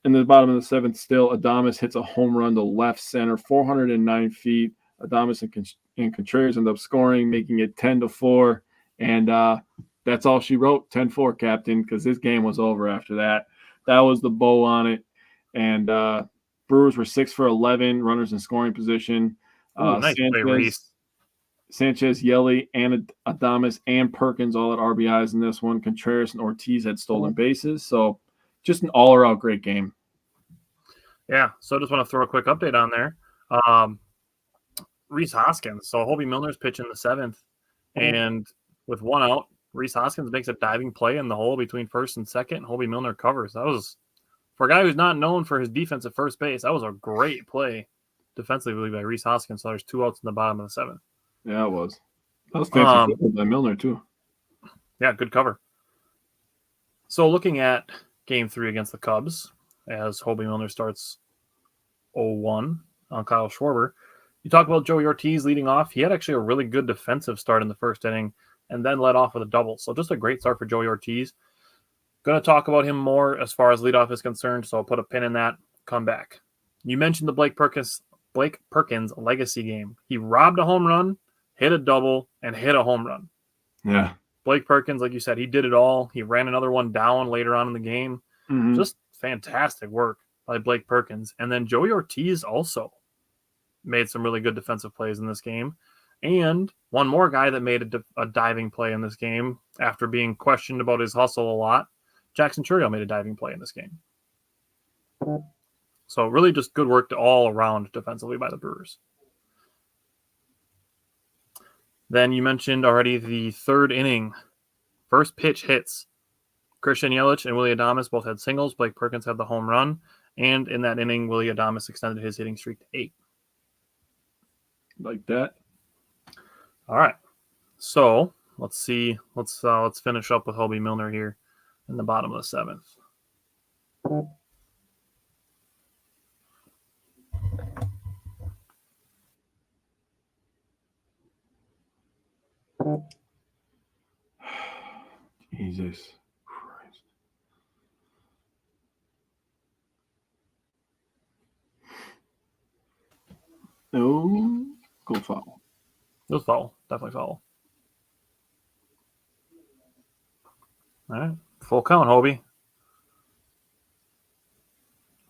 In the bottom of the seventh, still, Adames hits a home run to left center, 409 feet. Adames and Contreras end up scoring, making it 10-4. And that's all she wrote, 10-4, Captain, because this game was over after that. That was the bow on it. And Brewers were 6 for 11, runners in scoring position. Nice play, Reese. Sanchez, Yelly, and Adames and Perkins all at RBIs in this one. Contreras and Ortiz had stolen bases. So just an all-around great game. Yeah, so I just want to throw a quick update on there. Rhys Hoskins. So Hobie Milner's pitching the seventh, and with 1 out, Rhys Hoskins makes a diving play in the hole between first and second, and Hobie Milner covers. That was, for a guy who's not known for his defense at first base, that was a great play defensively by Rhys Hoskins. So there's 2 outs in the bottom of the seventh. Yeah, it was. That was fancy by Milner, too. Yeah, good cover. So looking at Game 3 against the Cubs, as Hobie Milner starts 0-1 on Kyle Schwarber, you talk about Joey Ortiz leading off. He had actually a really good defensive start in the first inning and then led off with a double. So just a great start for Joey Ortiz. Going to talk about him more as far as leadoff is concerned, so I'll put a pin in that. Come back. You mentioned the Blake Perkins legacy game. He robbed a home run, hit a double, and hit a home run. Yeah. Blake Perkins, like you said, he did it all. He ran another one down later on in the game. Mm-hmm. Just fantastic work by Blake Perkins. And then Joey Ortiz also made some really good defensive plays in this game. And one more guy that made a diving play in this game after being questioned about his hustle a lot, Jackson Churiel made a diving play in this game. So really just good work all around defensively by the Brewers. Then you mentioned already the third inning. First pitch hits. Christian Yelich and Willy Adames both had singles. Blake Perkins had the home run. And in that inning, Willy Adames extended his hitting streak to 8. Like that. All right. So let's see. Let's finish up with Hobie Milner here in the bottom of the 7th. Jesus Christ. No, go foul. It was foul. Definitely foul. All right. Full count, Hobie.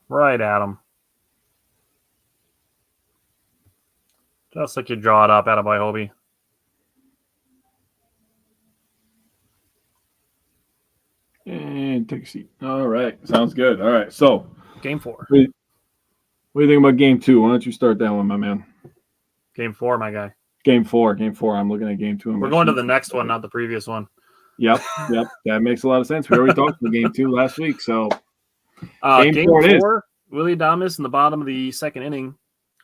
Right at him. Just like you draw it up. Attaboy, Hobie. And take a seat. All right. Sounds good. All right. So, Game 4. what do you think about game 2? Why don't you start that one, my man? Game 4, my guy. Game 4. I'm looking at game 2. We're going to the next one, not the previous one. Yep. That makes a lot of sense. We already talked about game 2 last week. So, game 4, Willy Adames in the bottom of the second inning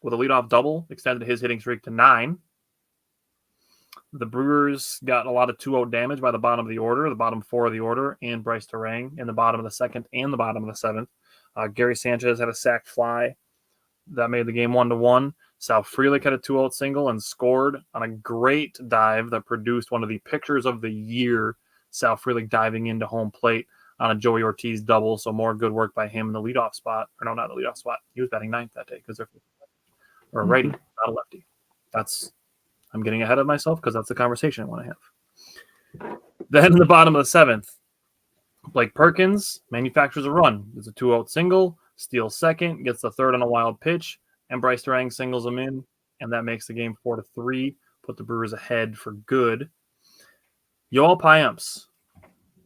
with a leadoff double extended his hitting streak to 9. The Brewers got a lot of 2-0 damage by the bottom of the order, the bottom 4 of the order, and Bryce Terang in the bottom of the 2nd and the bottom of the 7th. Gary Sanchez had a sacked fly that made the game 1-1. Sal Frelick had a 2-out single and scored on a great dive that produced one of the pictures of the year. Sal Frelick diving into home plate on a Joey Ortiz double. So more good work by him in the leadoff spot. Or no, not the leadoff spot. He was batting 9th that day because they're a righty, not a lefty. I'm getting ahead of myself because that's the conversation I want to have. Then in the bottom of the 7th, Blake Perkins manufactures a run. It's a 2-out single, steals second, gets the third on a wild pitch, and Bryce Terang singles him in, and that makes the game 4-3, put the Brewers ahead for good. Yoel Payamps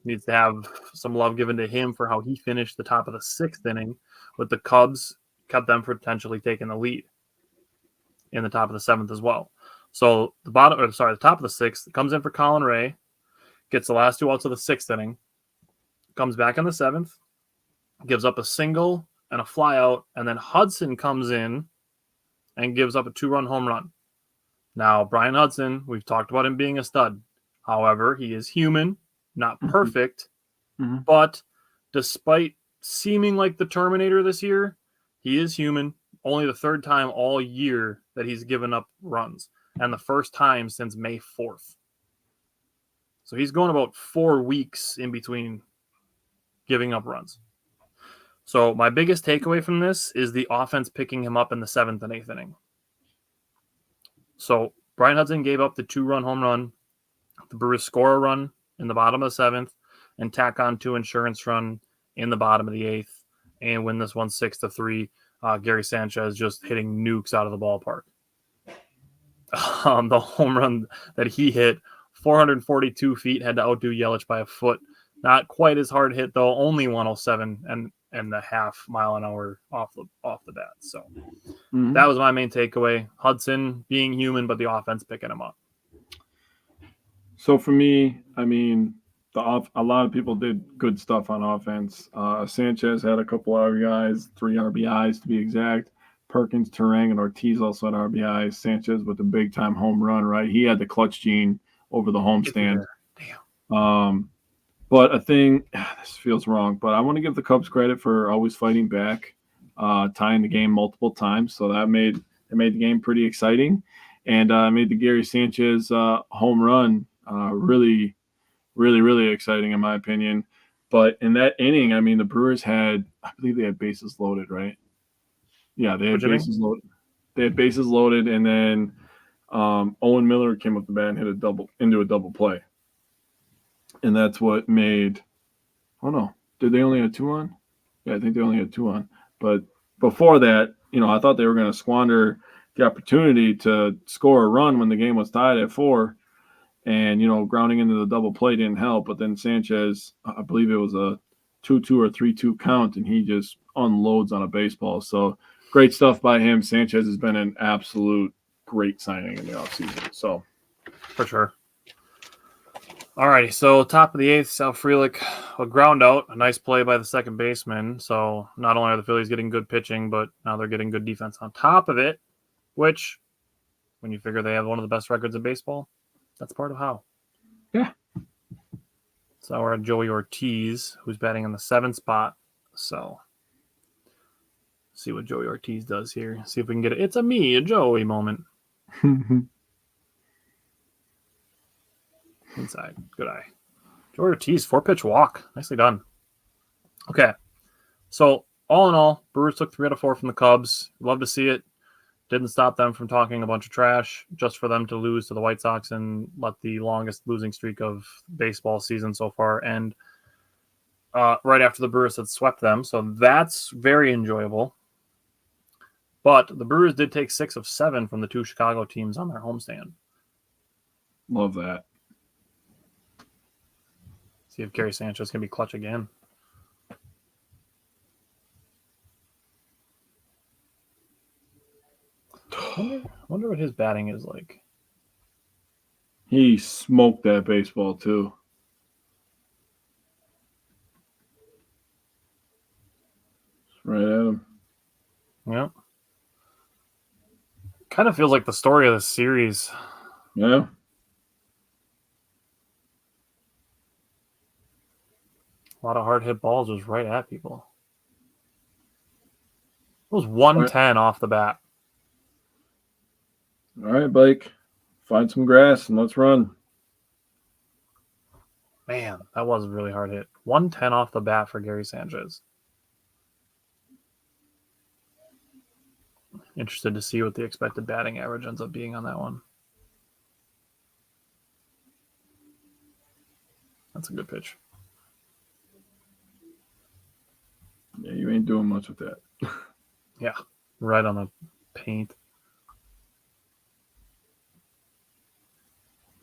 needs to have some love given to him for how he finished the top of the 6th inning with the Cubs, kept them from potentially taking the lead in the top of the 7th as well. So the top of the 6th comes in for Colin Ray, gets the last 2 outs of the 6th inning, comes back in the 7th, gives up a single and a fly out, and then Hudson comes in and gives up a 2-run home run. Now, Brian Hudson, we've talked about him being a stud. However, he is human, not perfect, but despite seeming like the Terminator this year, he is human. Only the 3rd time all year that he's given up runs, and the 1st time since May 4th. So he's going about 4 weeks in between giving up runs. So my biggest takeaway from this is the offense picking him up in the 7th and 8th inning. So Brian Hudson gave up the 2-run home run. The Brewers score a run in the bottom of the 7th and tack on 2 insurance run in the bottom of the 8th and win this one 6-3. Gary Sanchez just hitting nukes out of the ballpark. The home run that he hit, 442 feet, had to outdo Yelich by a foot. Not quite as hard hit though, only 107 and a half mile an hour off the bat. So that was my main takeaway. Hudson being human, but the offense picking him up. So for me, I mean, a lot of people did good stuff on offense. Sanchez had a couple RBIs, 3 RBIs to be exact. Perkins, Terang, and Ortiz also had RBIs. Sanchez with the big-time home run, right? He had the clutch gene over the homestand. Damn. But a thing, this feels wrong, but I want to give the Cubs credit for always fighting back, tying the game multiple times. So that made the game pretty exciting, and made the Gary Sanchez home run really, really, really exciting in my opinion. But in that inning, I mean, the Brewers I believe they had bases loaded, right? Yeah, they had bases loaded. They had bases loaded, and then Owen Miller came up the bat and hit into a double play. And that's what made – oh, no. Did they only have 2 on? Yeah, I think they only had 2 on. But before that, I thought they were going to squander the opportunity to score a run when the game was tied at 4. And, grounding into the double play didn't help. But then Sanchez, I believe it was a 2-2 or 3-2 count, and he just unloads on a baseball. So great stuff by him. Sanchez has been an absolute great signing in the offseason. So For sure. All righty, so top of the 8th, Sal Frelick, a ground out, a nice play by the second baseman. So not only are the Phillies getting good pitching, but now they're getting good defense on top of it, which, when you figure they have one of the best records in baseball, that's part of how. Yeah. So we're at Joey Ortiz, who's batting in the 7th spot. So see what Joey Ortiz does here. See if we can get it. It's a Joey moment. Inside. Good eye. Joey Ortiz, 4-pitch walk. Nicely done. Okay. So, all in all, Brewers took 3 out of 4 from the Cubs. Love to see it. Didn't stop them from talking a bunch of trash just for them to lose to the White Sox and let the longest losing streak of baseball season so far end right after the Brewers had swept them. So, that's very enjoyable. But the Brewers did take 6 of 7 from the 2 Chicago teams on their homestand. Love that. See if Gary Sanchez can be clutch again. I wonder what his batting is like. He smoked that baseball, too. Right at him. Yeah. Kind of feels like the story of the series. Yeah. A lot of hard hit balls just right at people. It was 110 off the bat. All right, Blake. Find some grass and let's run. Man, that was a really hard hit. 110 off the bat for Gary Sanchez. Interested to see what the expected batting average ends up being on that one. That's a good pitch. Yeah, you ain't doing much with that. Yeah, right on the paint.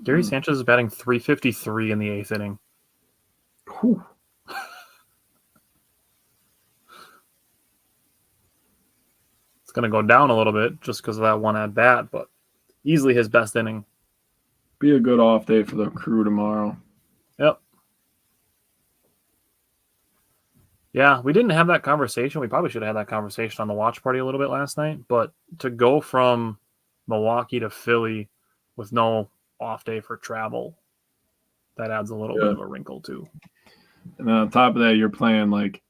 Gary Sanchez is batting .353 in the 8th inning. Whew. It's going to go down a little bit just because of that one at bat, but easily his best inning. Be a good off day for the crew tomorrow. Yep. Yeah, we didn't have that conversation. We probably should have had that conversation on the watch party a little bit last night. But to go from Milwaukee to Philly with no off day for travel, that adds a little bit of a wrinkle too. And then on top of that, you're playing like,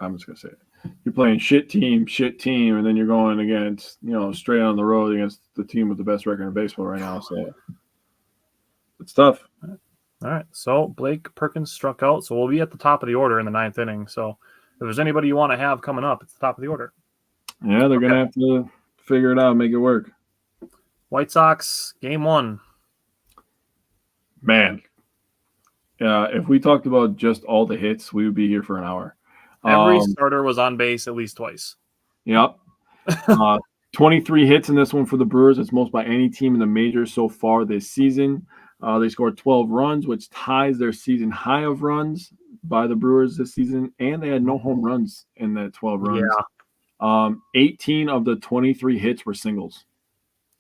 I'm just going to say it. You're playing shit team, and then you're going against, straight on the road against the team with the best record in baseball right now. So it's tough. All right, so Blake Perkins struck out, so we'll be at the top of the order in the 9th inning. So if there's anybody you want to have coming up, it's the top of the order. Yeah, they're going to have to figure it out, make it work. White Sox, game 1. Man, if we talked about just all the hits, we would be here for an hour. Every starter was on base at least twice. Yep. 23 hits in this one for the Brewers. It's most by any team in the majors so far this season. They scored 12 runs, which ties their season high of runs by the Brewers this season, and they had no home runs in that 12 runs. Yeah. 18 of the 23 hits were singles.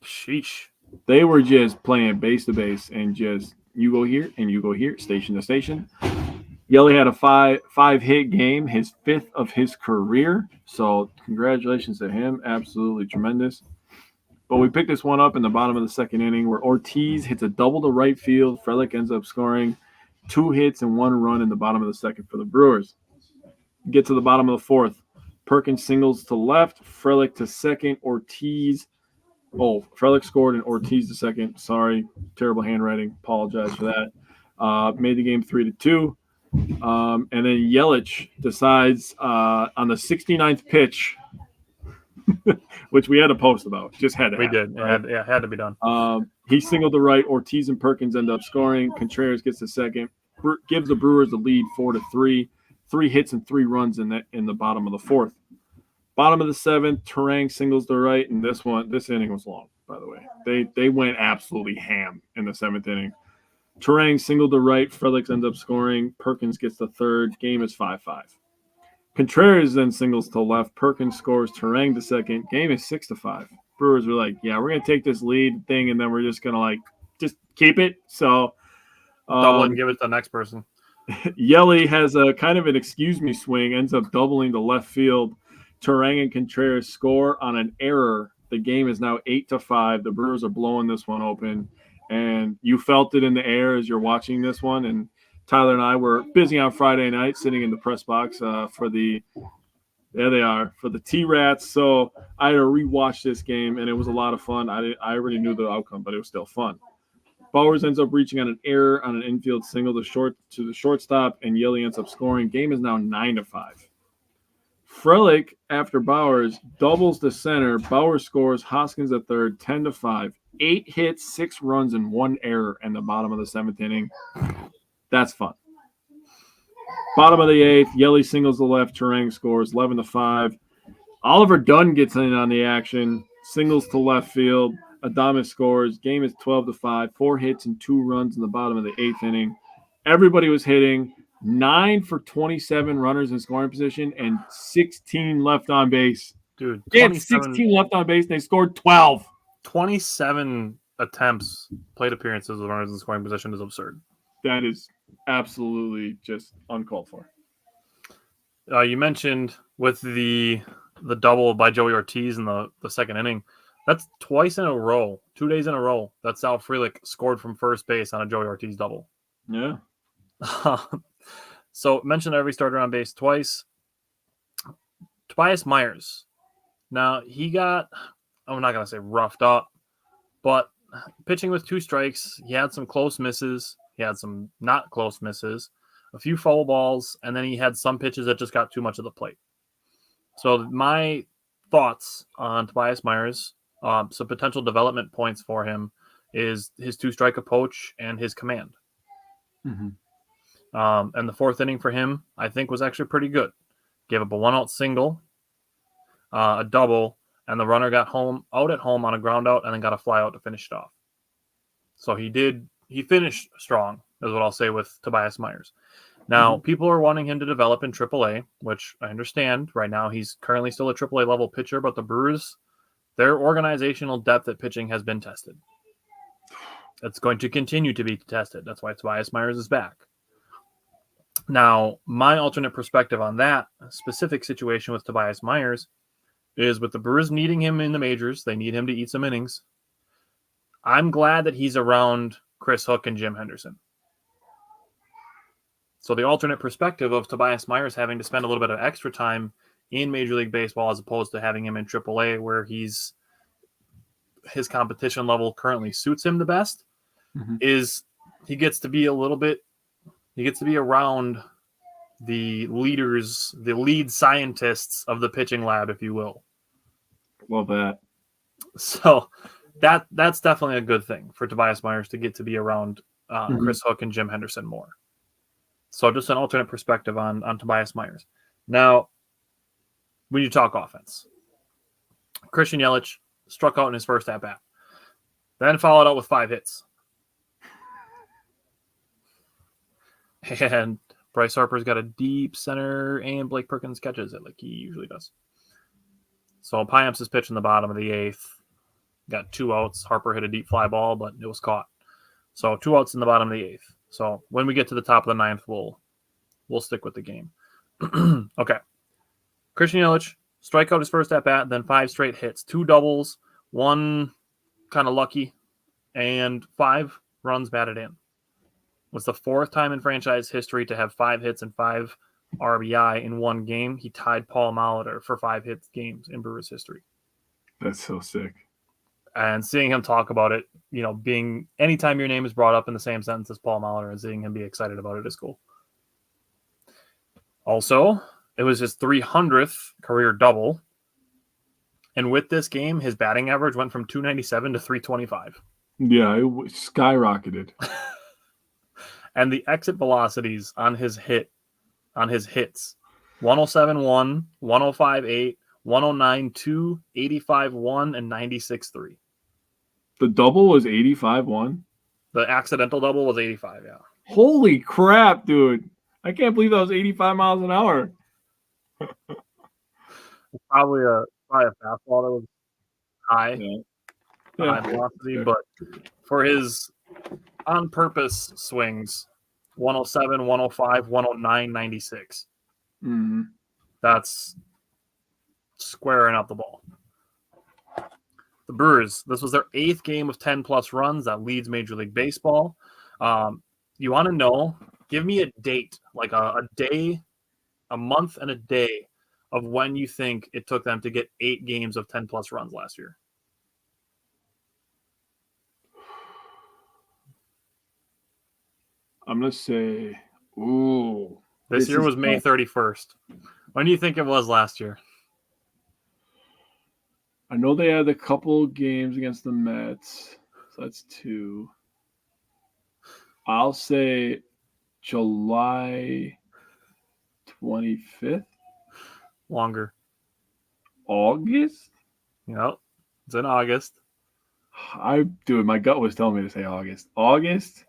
Sheesh. They were just playing base to base and just you go here and you go here, station to station. Yelly had a five hit game, his 5th of his career. So congratulations to him. Absolutely tremendous. But we picked this one up in the bottom of the 2nd inning where Ortiz hits a double to right field. Frelick ends up scoring 2 hits and 1 run in the bottom of the 2nd for the Brewers. Get to the bottom of the 4th. Perkins singles to left, Frelick to 2nd, Ortiz. Oh, Frelick scored and Ortiz to 2nd. Sorry, terrible handwriting. Apologize for that. Made the game 3-2. And then Yelich decides on the 69th pitch, which we had a post about. Just had to We happen, did. right? It had to be done. He singled to right. Ortiz and Perkins end up scoring. Contreras gets to 2nd. Gives the Brewers the lead 4-3. 3 hits and 3 runs in the bottom of the 4th. Bottom of the 7th, Terang singles to right, and this inning was long, by the way. They went absolutely ham in the 7th inning. Turang singled to right. Frelick ends up scoring. Perkins gets the third. Game is 5-5. Contreras then singles to left. Perkins scores. Turang to second. Game is 6-5. Brewers were like, yeah, we're going to take this lead thing, and then we're just going to, just keep it. So double it and give it to the next person. Yelly has a kind of an excuse me swing, ends up doubling to left field. Turang and Contreras score on an error. The game is now 8-5. The Brewers are blowing this one open, and you felt it in the air as you're watching this one. And Tyler and I were busy on Friday night, sitting in the press box for the T-Rats. So I had to rewatch this game, and it was a lot of fun. I already knew the outcome, but it was still fun. Bowers ends up reaching on an error on an infield single to the shortstop, and Yelly ends up scoring. Game is now 9-5. Frelick, after Bowers, doubles to center. Bowers scores. Hoskins at third, 10-5. 8 hits, 6 runs, and 1 error in the bottom of the 7th inning. That's fun. Bottom of the 8th, Yelly singles to left. Turang scores, 11-5. Oliver Dunn gets in on the action, singles to left field. Adames scores. Game is 12-5. 4 hits and 2 runs in the bottom of the 8th inning. Everybody was hitting. 9 for 27 runners in scoring position and 16 left on base. Dude, they had 16 left on base and they scored 12. 27 attempts, plate appearances with runners in scoring position is absurd. That is absolutely just uncalled for. You mentioned with the double by Joey Ortiz in the second inning. That's twice in a row, 2 days in a row, that Sal Frelick scored from first base on a Joey Ortiz double. Yeah. So mentioned every starter on base twice. Tobias Myers. Now he got, I'm not gonna say roughed up, but pitching with 2 strikes, he had some close misses, he had some not close misses, a few foul balls, and then he had some pitches that just got too much of the plate. So my thoughts on Tobias Myers, some potential development points for him is his 2-strike approach and his command. Mm-hmm. And the 4th inning for him, I think, was actually pretty good. Gave up a 1-out single, a double, and the runner got out at home on a ground out and then got a fly out to finish it off. So he finished strong, is what I'll say with Tobias Myers. Now, people are wanting him to develop in AAA, which I understand. Right now, he's currently still a AAA level pitcher, but the Brewers, their organizational depth at pitching has been tested. It's going to continue to be tested. That's why Tobias Myers is back. Now, my alternate perspective on that specific situation with Tobias Myers is with the Brewers needing him in the majors. They need him to eat some innings. I'm glad that he's around Chris Hook and Jim Henderson. So the alternate perspective of Tobias Myers having to spend a little bit of extra time in Major League Baseball as opposed to having him in AAA where his competition level currently suits him the best is he gets to be around the leaders, the lead scientists of the pitching lab, if you will. Love that. So that's definitely a good thing for Tobias Myers to get to be around Chris Hook and Jim Henderson more. So just an alternate perspective on Tobias Myers. Now, when you talk offense, Christian Yelich struck out in his first at-bat, then followed out with 5 hits. And Bryce Harper's got a deep center, and Blake Perkins catches it like he usually does. So Payamps is pitching the bottom of the 8th. Got 2 outs. Harper hit a deep fly ball, but it was caught. So 2 outs in the bottom of the 8th. So when we get to the top of the 9th, we'll stick with the game. Okay. Christian Yelich, strike out his first at-bat, then 5 straight hits. 2 doubles, 1 kind of lucky, and 5 runs batted in. Was the 4th time in franchise history to have 5 hits and 5 RBI in one game. He tied Paul Molitor for 5 hits games in Brewers history. That's so sick. And seeing him talk about it, being anytime your name is brought up in the same sentence as Paul Molitor and seeing him be excited about it is cool. Also, it was his 300th career double. And with this game, his batting average went from 297 to 325. Yeah, it skyrocketed. And the exit velocities on his hits, 107.1, 105.8, 109.2, 85.1, and 96.3. The double was 85.1? The accidental double was 85, yeah. Holy crap, dude. I can't believe that was 85 miles an hour. Probably a fastball that was high, high Yeah. velocity, but for his on-purpose swings, 107, 105, 109, 96. Mm-hmm. That's squaring up the ball. The Brewers, this was their 8th game of 10-plus runs. That leads Major League Baseball. You want to know, give me a date, like a day, a month, and a day of when you think it took them to get 8 games of 10-plus runs last year. I'm going to say, ooh. This year was May 31st. When do you think it was last year? I know they had a couple games against the Mets, so that's 2. I'll say July 25th. Longer. August? Yep. It's in August. My gut was telling me to say August. August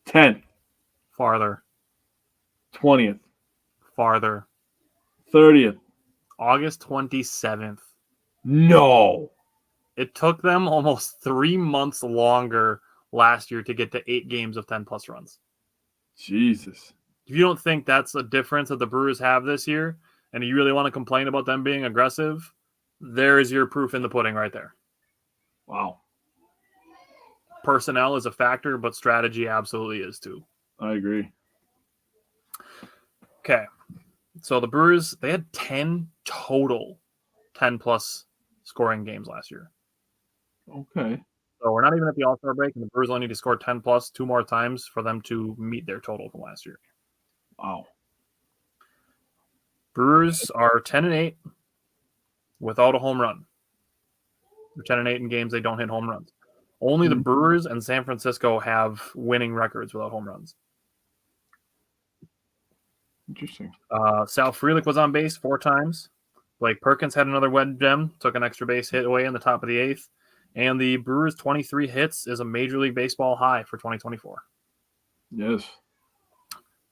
10th. Farther. 20th. Farther. 30th. August 27th. No. It took them almost 3 months longer last year to get to 8 games of 10-plus runs. Jesus. If you don't think that's a difference that the Brewers have this year, and you really want to complain about them being aggressive, there is your proof in the pudding right there. Wow. Personnel is a factor, but strategy absolutely is too. I agree. Okay. So the Brewers, they had 10 total 10-plus scoring games last year. Okay. So we're not even at the All-Star break, and the Brewers only need to score 10-plus 2 more times for them to meet their total from last year. Wow. Brewers are 10-8 without a home run. They're 10-8 in games they don't hit home runs. Only the Brewers and San Francisco have winning records without home runs. Interesting. Sal Frelick was on base 4 times. Blake Perkins had another wet gem, took an extra base hit away in the top of the 8th. And the Brewers' 23 hits is a Major League Baseball high for 2024. Yes.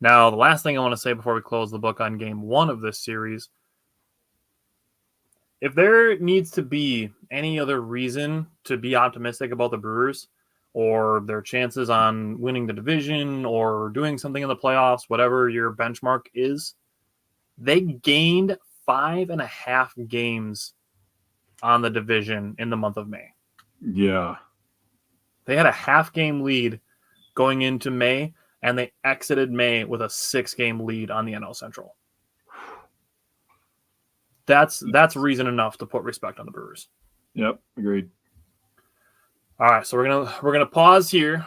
Now, the last thing I want to say before we close the book on Game 1 of this series, if there needs to be any other reason to be optimistic about the Brewers or their chances on winning the division or doing something in the playoffs, whatever your benchmark is, they gained 5.5 games on the division in the month of May. Yeah. They had a half-game lead going into May, and they exited May with a 6-game lead on the NL Central. That's reason enough to put respect on the Brewers. Yep, agreed. All right, so we're gonna pause here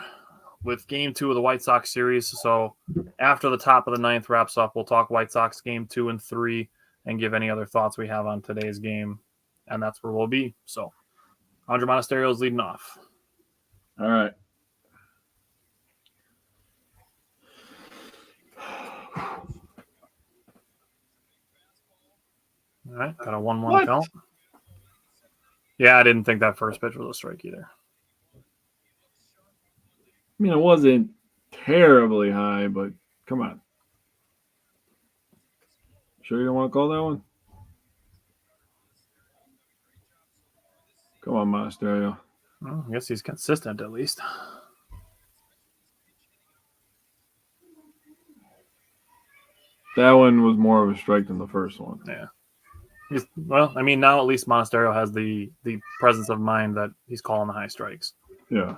with Game 2 of the White Sox series. So after the top of the 9th wraps up, we'll talk White Sox Game 2 and 3 and give any other thoughts we have on today's game, and that's where we'll be. So Andre Monasterio is leading off. All right. All right, got a 1-1 count. Yeah, I didn't think that first pitch was a strike either. I mean, it wasn't terribly high, but come on. Sure you don't want to call that one? Come on, Monasterio. Well, I guess he's consistent at least. That one was more of a strike than the first one. Yeah. Well, I mean, now at least Monasterio has the presence of mind that he's calling the high strikes. Yeah.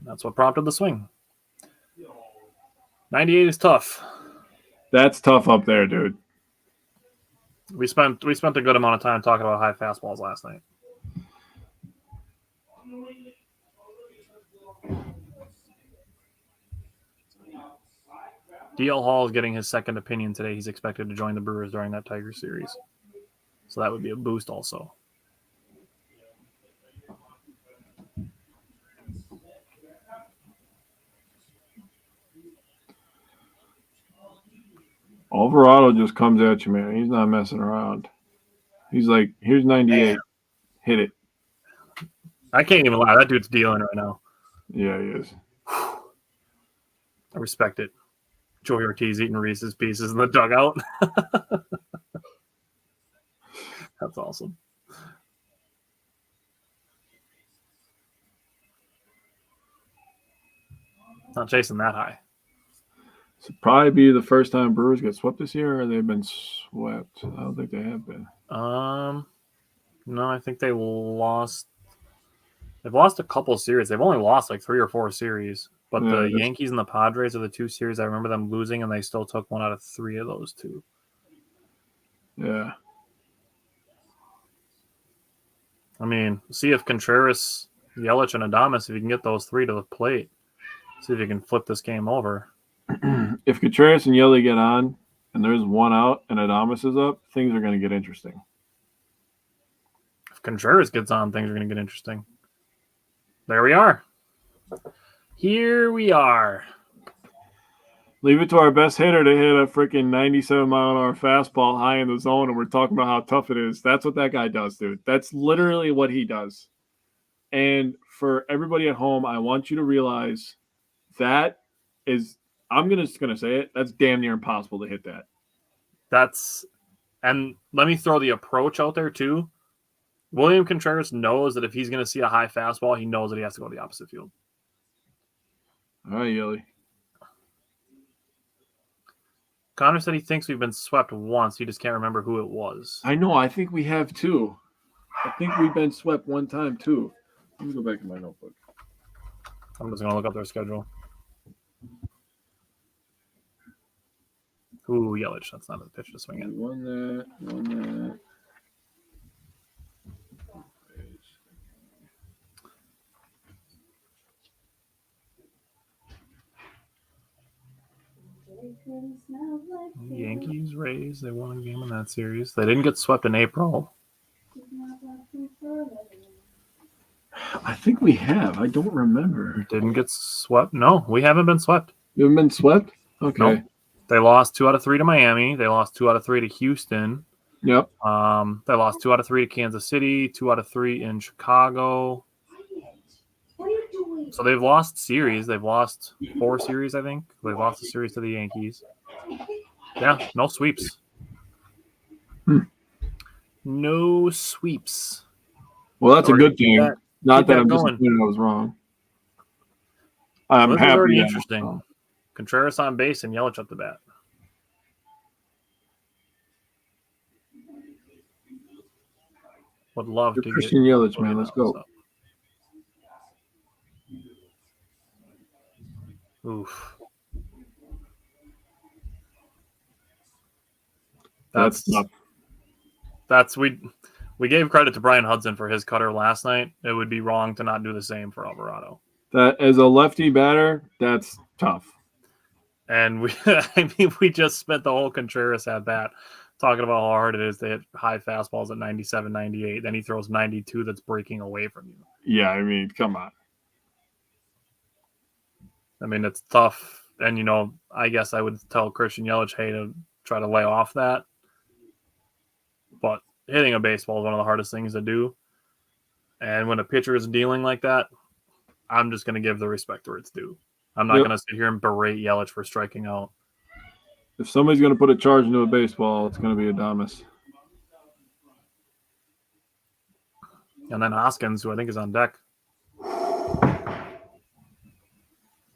That's what prompted the swing. 98 is tough. That's tough up there, dude. We spent a good amount of time talking about high fastballs last night. DL Hall is getting his second opinion today. He's expected to join the Brewers during that Tigers series. So that would be a boost also. Alvarado just comes at you, man. He's not messing around. He's like, here's 98. Man. Hit it. I can't even lie. That dude's dealing right now. Yeah, he is. I respect it. Joey Ortiz eating Reese's Pieces in the dugout. That's awesome. Not chasing that high. This will probably be the first time Brewers get swept this year, or they've been swept. I don't think they have been. No, I think they lost. They've lost a couple series. They've only lost like 3 or 4 series. But Yeah, the that's- Yankees and the Padres are the 2 series I remember them losing, and they still took 1 out of 3 of those 2. Yeah. I mean, see if Contreras, Yelich, and Adames, if you can get those 3 to the plate, see if you can flip this game over. If Contreras and Yelly get on and there's 1 out and Adames is up, things are going to get interesting. If Contreras gets on, things are going to get interesting. There we are. Here we are. Leave it to our best hitter to hit a freaking 97-mile-an-hour fastball high in the zone, and we're talking about how tough it is. That's what that guy does, dude. That's literally what he does. And for everybody at home, I want you to realize that is, I'm just going to say it, that's damn near impossible to hit that. And let me throw the approach out there too. William Contreras knows that if he's going to see a high fastball, he knows that he has to go to the opposite field. All right, Yelly. Connor said he thinks we've been swept once. He just can't remember who it was. I know. I think we have too. I think we've been swept one time too. Let me go back to my notebook. I'm just going to look up their schedule. Ooh, Yelich. That's not a pitch to swing We at. won that. Yankees, Rays, they won a game in that series. They didn't get swept in April. I think we have. I don't remember. Didn't get swept. No, we haven't been swept. You haven't been swept? Okay. Nope. They lost 2 out of 3 to Miami. They lost 2 out of 3 to Houston. Yep. They lost 2 out of 3 to Kansas City, 2 out of 3 in Chicago. So they've lost series. They've lost 4 series, I think. They've lost a series to the Yankees. Yeah, no sweeps. No sweeps. Well, that's a good thing. Not that that I'm going. disappointed I was wrong. I'm This is happy. already that- interesting. Contreras on base and Yelich up the bat. Would love You're to Christian get Yelich, man. Let's go. Oof. That's tough. We gave credit to Brian Hudson for his cutter last night. It would be wrong to not do the same for Alvarado. That as a lefty batter, that's tough. And we just spent the whole Contreras at bat talking about how hard it is to hit high fastballs at 97, 98. Then he throws 92 that's breaking away from you. Yeah, I mean, come on. I mean, it's tough. And, I guess I would tell Christian Yelich, hey, to try to lay off that. But hitting a baseball is one of the hardest things to do. And when a pitcher is dealing like that, I'm just going to give the respect where it's due. I'm not going to sit here and berate Yelich for striking out. If somebody's going to put a charge into a baseball, it's going to be Adames. And then Hoskins, who I think is on deck.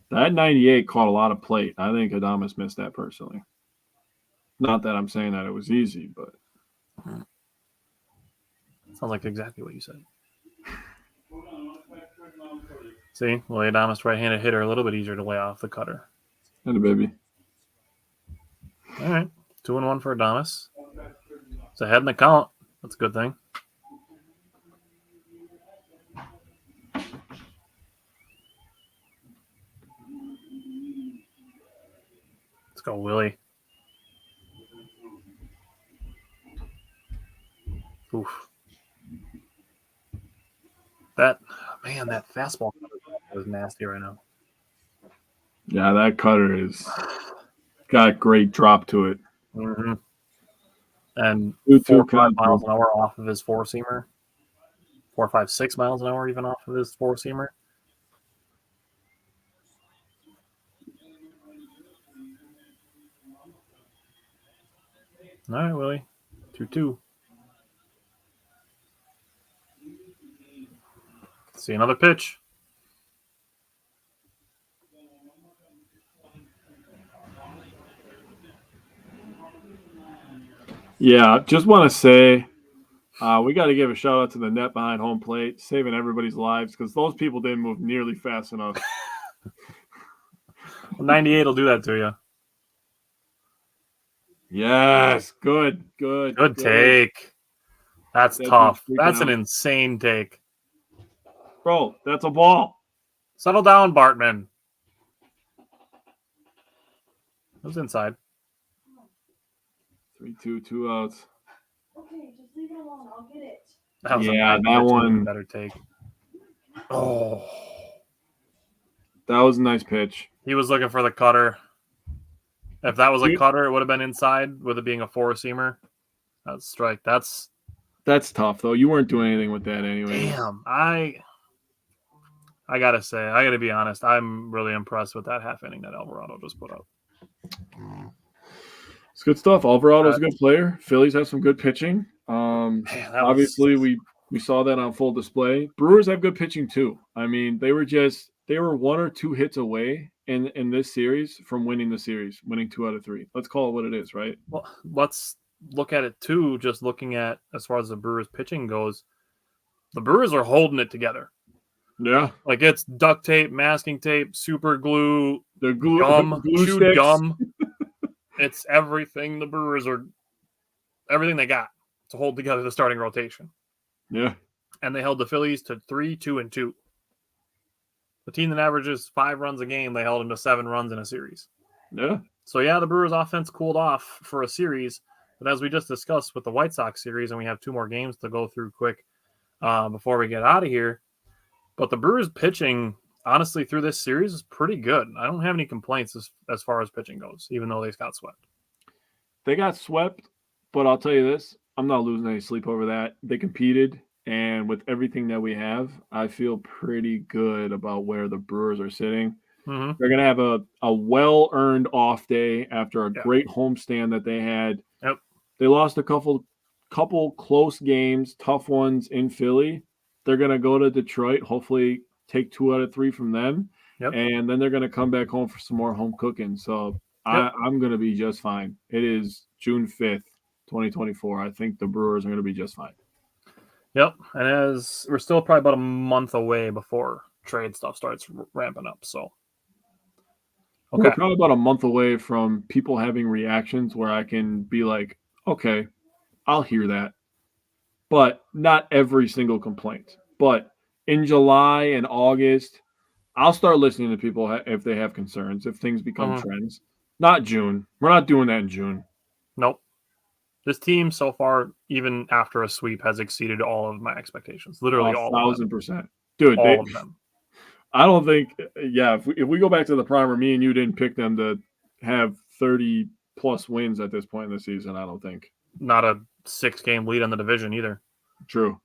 That 98 caught a lot of plate. I think Adames missed that personally. Not that I'm saying that it was easy, but. Sounds like exactly what you said. See, Willie Adames, right-handed hitter, a little bit easier to lay off the cutter. And a baby. All right, 2-1 for Adames. It's ahead in the count. That's a good thing. Let's go, Willie. Oof. That fastball is nasty right now. Yeah, that cutter is got great drop to it. Mm-hmm. And 4 2-2 or 5 miles an hour off of his four-seamer. 4, 5, 6 miles an hour even off of his four-seamer. All right, Willie. 2-2. See another pitch. Yeah, just want to say we got to give a shout out to the net behind home plate, saving everybody's lives because those people didn't move nearly fast enough. 98 will do that to you. Yes, good. Good take. That's tough. That's an insane take. Bro, that's a ball. Settle down, Bartman. It was inside. 3-2, 2 outs. Okay, just leave it alone. I'll get it. That was that one better take. Oh, that was a nice pitch. he was looking for the cutter. If that was a cutter, it would have been inside with it being a four-seamer. That's strike. That's tough though. You weren't doing anything with that anyway. damn. I gotta say, I gotta be honest. I'm really impressed with that half inning that Alvarado just put up. It's good stuff. Alvarado's a good player. Phillies have some good pitching. Obviously, we saw that on full display. Brewers have good pitching too. I mean, they were 1 or 2 hits away in this series from winning the series, winning 2 out of 3. Let's call it what it is, right? Well, let's look at it too. Just looking at as far as the Brewers pitching goes, the Brewers are holding it together. Yeah, like it's duct tape, masking tape, super glue, the glue, gum, glue chewed sticks. gum. It's everything the Brewers are, everything they got to hold together the starting rotation. Yeah, and they held the Phillies to 3, 2, and 2. The team that averages 5 runs a game, they held them to 7 runs in a series. Yeah. So yeah, the Brewers' offense cooled off for a series, but as we just discussed with the White Sox series, and we have 2 more games to go through quick before we get out of here. But the Brewers' pitching, honestly, through this series is pretty good. I don't have any complaints as far as pitching goes, even though they got swept. They got swept, but I'll tell you this, I'm not losing any sleep over that. They competed, and with everything that we have, I feel pretty good about where the Brewers are sitting. Mm-hmm. They're going to have a well-earned off day after a great homestand that they had. Yep. They lost a couple close games, tough ones in Philly. They're going to go to Detroit, hopefully take 2 out of 3 from them, and then they're going to come back home for some more home cooking. So I'm going to be just fine. It is June 5th, 2024. I think the Brewers are going to be just fine. Yep, and as we're still probably about a month away before trade stuff starts ramping up. So, We're probably about a month away from people having reactions where I can be like, okay, I'll hear that. But not every single complaint. But in July and August, I'll start listening to people if they have concerns, if things become trends. Not June. We're not doing that in June. Nope. This team so far, even after a sweep, has exceeded all of my expectations. Literally all 1,000%. Dude, all of them. I don't think, if we go back to the primer, me and you didn't pick them to have 30-plus wins at this point in the season, I don't think. Not a 6-game lead on the division either. True.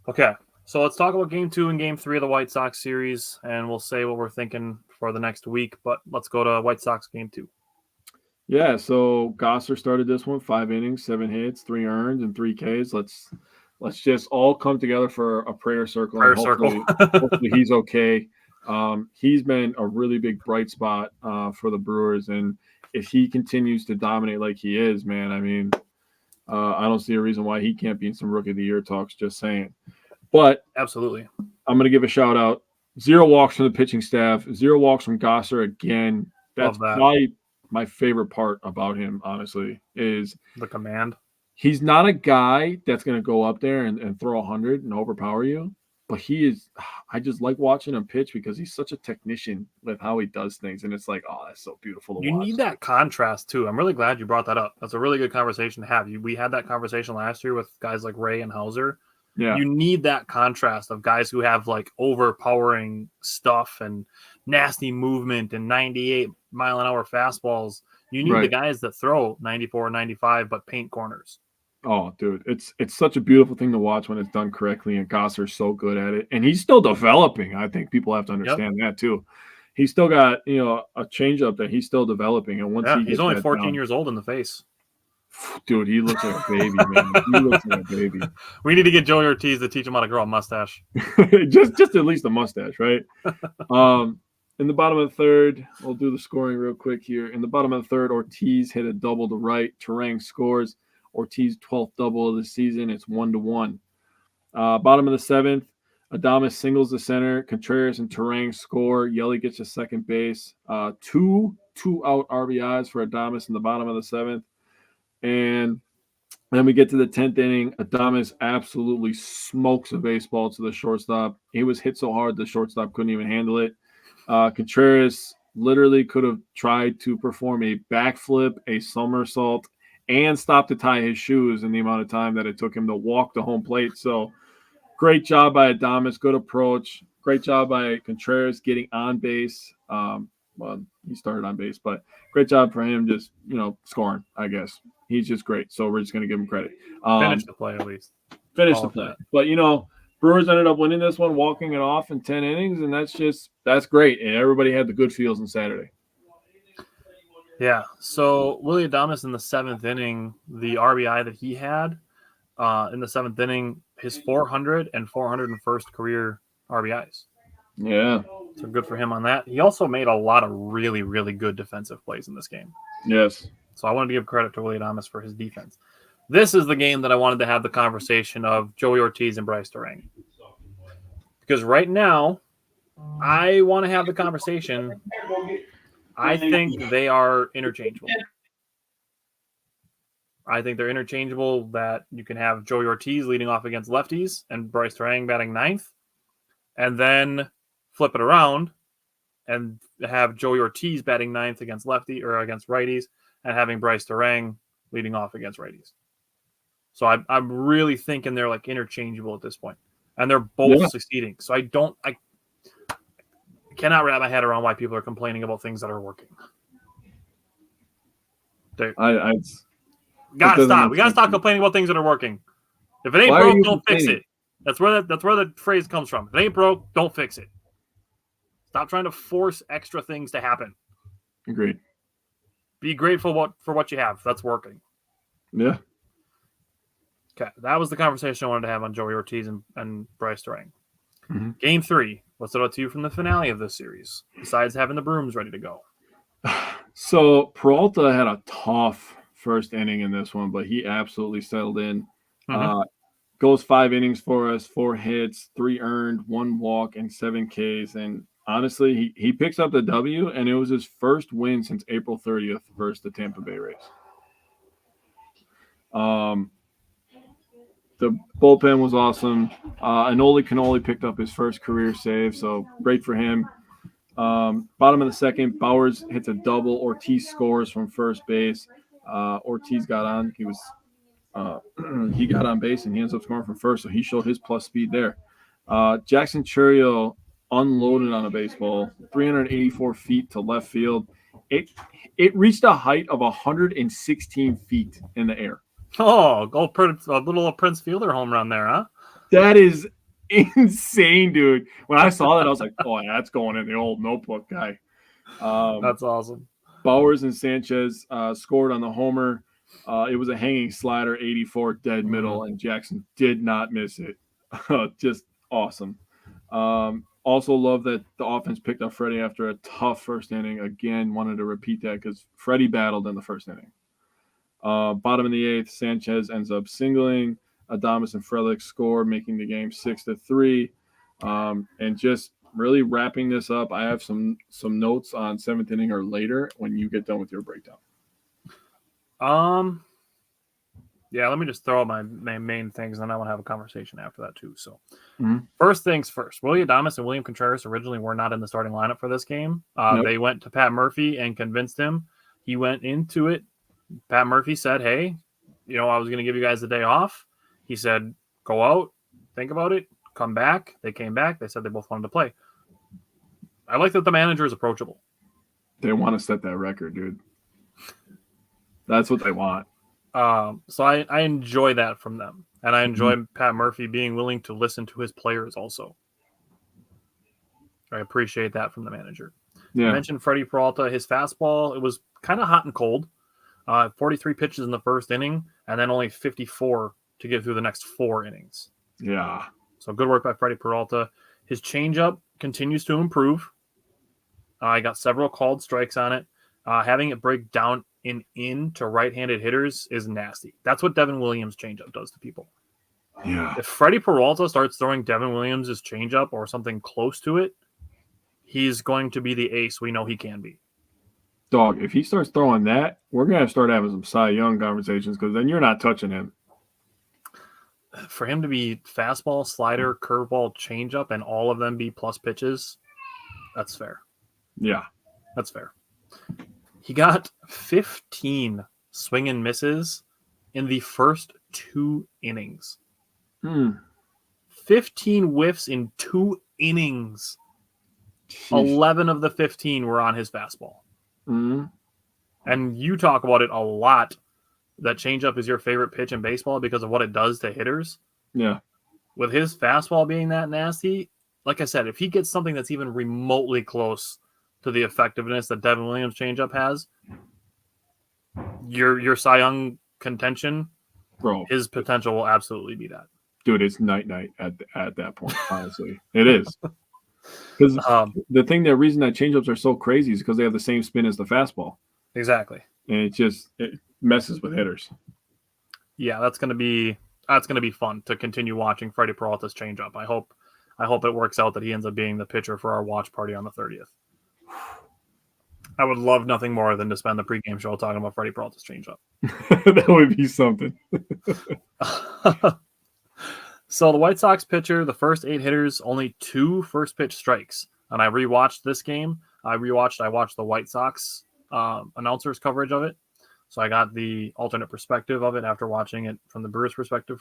Okay, so let's talk about Game 2 and Game 3 of the White Sox series, and we'll say what we're thinking for the next week, but let's go to White Sox Game 2. Yeah, so Gosser started this one, 5 innings, 7 hits, 3 earned, and 3 Ks. Let's just all come together for a prayer circle. Hopefully he's okay. He's been a really big bright spot for the Brewers, and if he continues to dominate like he is, man, I mean, I don't see a reason why he can't be in some Rookie of the Year talks, just saying. But absolutely, I'm going to give a shout out. 0 walks from the pitching staff, 0 walks from Gosser again. That's probably my favorite part about him, honestly, is the command. He's not a guy that's going to go up there and throw 100 and overpower you, but he is – I just like watching him pitch because he's such a technician with how he does things, and it's like, oh, that's so beautiful to watch. You need that contrast, too. I'm really glad you brought that up. That's a really good conversation to have. We had that conversation last year with guys like Ray and Hauser. Yeah. You need that contrast of guys who have, like, overpowering stuff and nasty movement and 98-mile-an-hour fastballs. You need the guys that throw 94, 95, but paint corners. Oh, dude, it's such a beautiful thing to watch when it's done correctly, and Gosser's so good at it. And he's still developing. I think people have to understand that, too. He's still got, a changeup that he's still developing. And once he's only 14 years old in the face. Dude, he looks like a baby, man. He looks like a baby. We need to get Joey Ortiz to teach him how to grow a mustache. just at least a mustache, right? In the bottom of the third, we'll do the scoring real quick here. In the bottom of the third, Ortiz hit a double to right. Terang scores. Ortiz 12th double of the season. It's 1-1. Bottom of the seventh, Adames singles the center. Contreras and Terang score. Yelly gets to second base. Two out RBIs for Adames in the bottom of the seventh. And then we get to the 10th inning. Adames absolutely smokes a baseball to the shortstop. He was hit so hard the shortstop couldn't even handle it. Contreras literally could have tried to perform a backflip, a somersault, and stop to tie his shoes in the amount of time that it took him to walk to home plate. So great job by Adames, good approach. Great job by Contreras getting on base. Well, he started on base, but great job for him just, scoring, I guess. He's just great. So we're just going to give him credit. Finish the play at least. Finish the play. But, Brewers ended up winning this one, walking it off in 10 innings, and that's great. And everybody had the good feels on Saturday. Yeah. So Willy Adames in the seventh inning, the RBI that he had in the seventh inning, his 400 and 401st career RBIs. Yeah. So good for him on that. He also made a lot of really, really good defensive plays in this game. Yes. So I wanted to give credit to Willy Adames for his defense. This is the game that I wanted to have the conversation of Joey Ortiz and Bryce Terang. Because right now, I want to have the conversation. I think they are interchangeable. I think they're interchangeable, that you can have Joey Ortiz leading off against lefties and Bryce Terang batting ninth, and then flip it around and have Joey Ortiz batting ninth against against righties, and having Bryce Terang leading off against righties. So I'm really thinking they're like interchangeable at this point, and they're both succeeding. So I cannot wrap my head around why people are complaining about things that are working. Gotta stop. We gotta stop complaining about things that are working. If it ain't broke, don't fix it. That's where the phrase comes from. If it ain't broke, don't fix it. Stop trying to force extra things to happen. Agreed. Be grateful for what you have. That's working. Yeah. Okay, that was the conversation I wanted to have on Joey Ortiz and Bryce Terang. Mm-hmm. Game 3. What stood out to you from the finale of this series, besides having the brooms ready to go? So Peralta had a tough first inning in this one, but he absolutely settled in. Mm-hmm. Goes 5 innings for us, 4 hits, 3 earned, 1 walk, and 7 Ks. And honestly, he picks up the W, and it was his first win since April 30th versus the Tampa Bay Rays. The bullpen was awesome. Anoli Canoli picked up his first career save, so great for him. Bottom of the second, Bowers hits a double. Ortiz scores from first base. Ortiz got on. He got on base, and he ends up scoring from first, so he showed his plus speed there. Jackson Churio unloaded on a baseball, 384 feet to left field. It reached a height of 116 feet in the air. Oh, a little Prince Fielder home run there, huh? That is insane, dude. When I saw that, I was like, oh, that's going in the old notebook guy. That's awesome. Bowers and Sanchez scored on the homer. It was a hanging slider, 84 dead middle, and Jackson did not miss it. Just awesome. Also love that the offense picked up Freddie after a tough first inning. Again, wanted to repeat that because Freddie battled in the first inning. Bottom of the 8th, Sanchez ends up singling. Adames and Frelick score, making the game 6-3. And just really wrapping this up, I have some notes on 7th inning or later when you get done with your breakdown. Yeah, let me just throw out my main things, and then I want to have a conversation after that too. So, Mm-hmm. First things first, Willy Adames and William Contreras originally were not in the starting lineup for this game. Nope. They went to Pat Murphy and convinced him. He went into it. Pat Murphy said, hey, I was going to give you guys the day off. He said, go out, think about it, come back. They came back. They said they both wanted to play. I like that the manager is approachable. They want to set that record, dude. That's what they want. So I enjoy that from them. And I enjoy Pat Murphy being willing to listen to his players also. I appreciate that from the manager. Yeah. I mentioned Freddie Peralta, his fastball, it was kind of hot and cold. 43 pitches in the first inning, and then only 54 to get through the next 4 innings. Yeah. So good work by Freddie Peralta. His changeup continues to improve. I got several called strikes on it. Having it break down into right-handed hitters is nasty. That's what Devin Williams' changeup does to people. Yeah. If Freddie Peralta starts throwing Devin Williams' changeup or something close to it, he's going to be the ace we know he can be. Dog, if he starts throwing that, we're going to start having some Cy Young conversations because then you're not touching him. For him to be fastball, slider, curveball, changeup, and all of them be plus pitches, that's fair. Yeah. That's fair. He got 15 swing and misses in the first 2 innings. 15 whiffs in 2 innings. Sheesh. 11 of the 15 were on his fastball. Mm-hmm. And you talk about it a lot, that changeup is your favorite pitch in baseball because of what it does to hitters. Yeah. With his fastball being that nasty, like I said, if he gets something that's even remotely close to the effectiveness that Devin Williams' changeup has, your Cy Young contention, Bro, his potential will absolutely be that. dude, it's night at that point, honestly. It is. Because the reason that changeups are so crazy is because they have the same spin as the fastball. Exactly. And it messes with hitters. Yeah, that's gonna be fun to continue watching Freddie Peralta's changeup. I hope it works out that he ends up being the pitcher for our watch party on the 30th. I would love nothing more than to spend the pregame show talking about Freddie Peralta's changeup. That would be something. So the White Sox pitcher, the first 8 hitters, only 2 first pitch strikes. And I rewatched this game. I watched the White Sox announcers coverage of it. So I got the alternate perspective of it after watching it from the Brewers perspective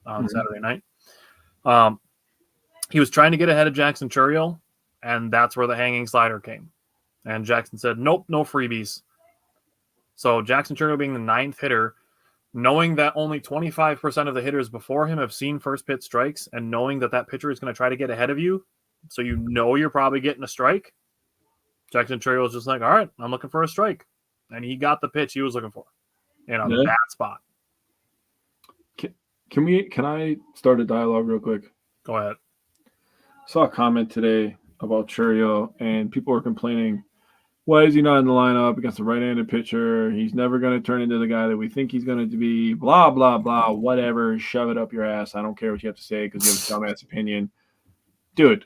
on Saturday night. He was trying to get ahead of Jackson Chourio, and that's where the hanging slider came. And Jackson said, nope, no freebies. So Jackson Chourio being the 9th hitter, knowing that only 25% of the hitters before him have seen first pitch strikes, and knowing that pitcher is going to try to get ahead of you, so you know you're probably getting a strike, Jackson Chourio was just like, all right, I'm looking for a strike. And he got the pitch he was looking for in a bad spot. Can I start a dialogue real quick? Go ahead. I saw a comment today about Chourio, and people were complaining, why is he not in the lineup against a right-handed pitcher? He's never going to turn into the guy that we think he's going to be, blah, blah, blah, whatever. Shove it up your ass. I don't care what you have to say because you have a dumbass opinion. Dude,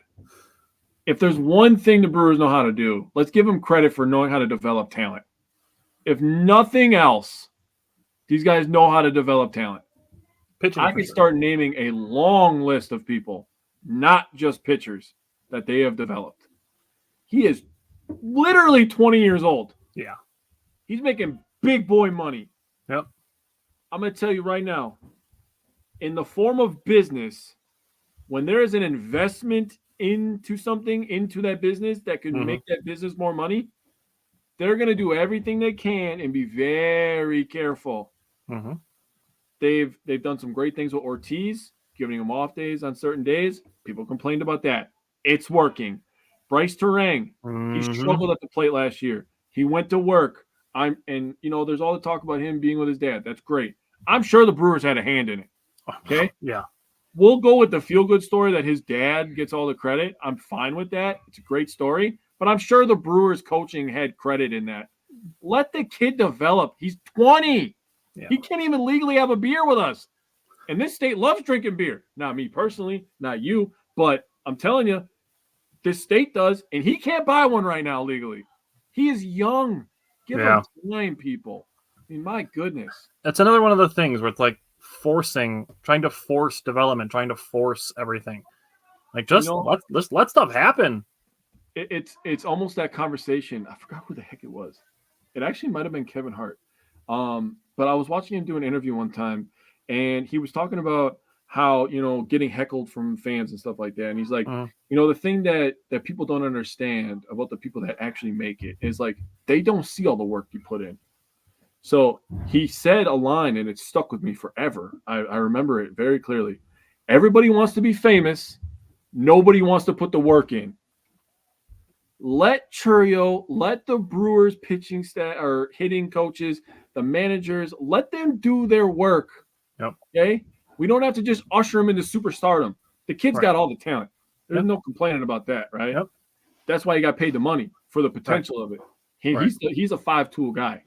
if there's one thing the Brewers know how to do, let's give them credit for knowing how to develop talent. If nothing else, these guys know how to develop talent. Pitching I could start naming a long list of people, not just pitchers, that they have developed. He is literally 20 years old. Yeah. He's making big boy money. Yep. I'm going to tell you right now, in the form of business, when there is an investment into something, into that business that can make that business more money, they're going to do everything they can and be very careful. Mm-hmm. They've done some great things with Ortiz, giving him off days on certain days. People complained about that. It's working. Bryce Terang, he struggled at the plate last year. He went to work. There's all the talk about him being with his dad. That's great. I'm sure the Brewers had a hand in it. Okay? Yeah. We'll go with the feel-good story that his dad gets all the credit. I'm fine with that. It's a great story. But I'm sure the Brewers coaching had credit in that. Let the kid develop. He's 20. Yeah. He can't even legally have a beer with us. And this state loves drinking beer. Not me personally, not you. But I'm telling you, this state does. And he can't buy one right now legally. He is young. Give him time, people. I mean, my goodness. That's another one of the things where it's like trying to force development, trying to force everything. Like, just let stuff happen. It's almost that conversation. I forgot who the heck it was. It actually might have been Kevin Hart. But I was watching him do an interview one time, and he was talking about how, getting heckled from fans and stuff like that. And he's like, the thing that people don't understand about the people that actually make it is like, they don't see all the work you put in. So he said a line, and it stuck with me forever. I remember it very clearly. Everybody wants to be famous. Nobody wants to put the work in. Let Chourio, let the Brewers pitching staff or hitting coaches, the managers, let them do their work. Yep. Okay? We don't have to just usher them into superstardom. The kid's Right. got all the talent. There's Yep. no complaining about that, right? Yep. That's why he got paid the money for the potential of it. Right. He's a 5-tool guy.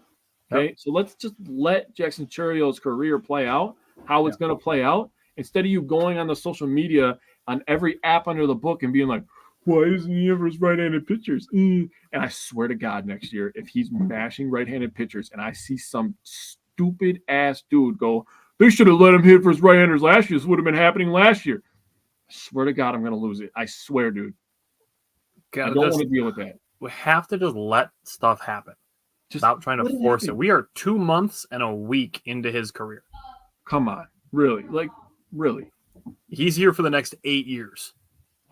Okay, Yep. so let's just let Jackson Churrio's career play out, how it's going to play out, instead of you going on the social media on every app under the book and being like, why isn't he ever his right-handed pitchers? And I swear to God, next year, if he's mashing right-handed pitchers and I see some stupid-ass dude go, they should have let him hit for his right-handers last year. This would have been happening last year. I swear to God, I'm going to lose it. I swear, dude. I don't want to deal with that. We have to just let stuff happen. Stop trying to force it. We are 2 months and a week into his career. Come on. Really? Like, really? He's here for the next 8 years.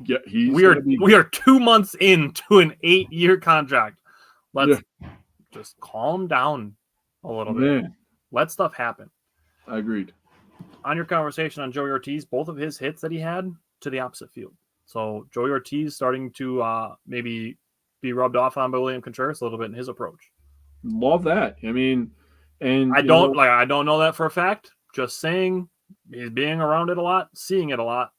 Yeah, we are 2 months into an 8-year contract. Let's just calm down a little bit. Let stuff happen. I agreed. On your conversation on Joey Ortiz, both of his hits that he had to the opposite field. So Joey Ortiz starting to maybe be rubbed off on by William Contreras a little bit in his approach. Love that. I mean, and I don't know that for a fact. Just saying, he's being around it a lot, seeing it a lot.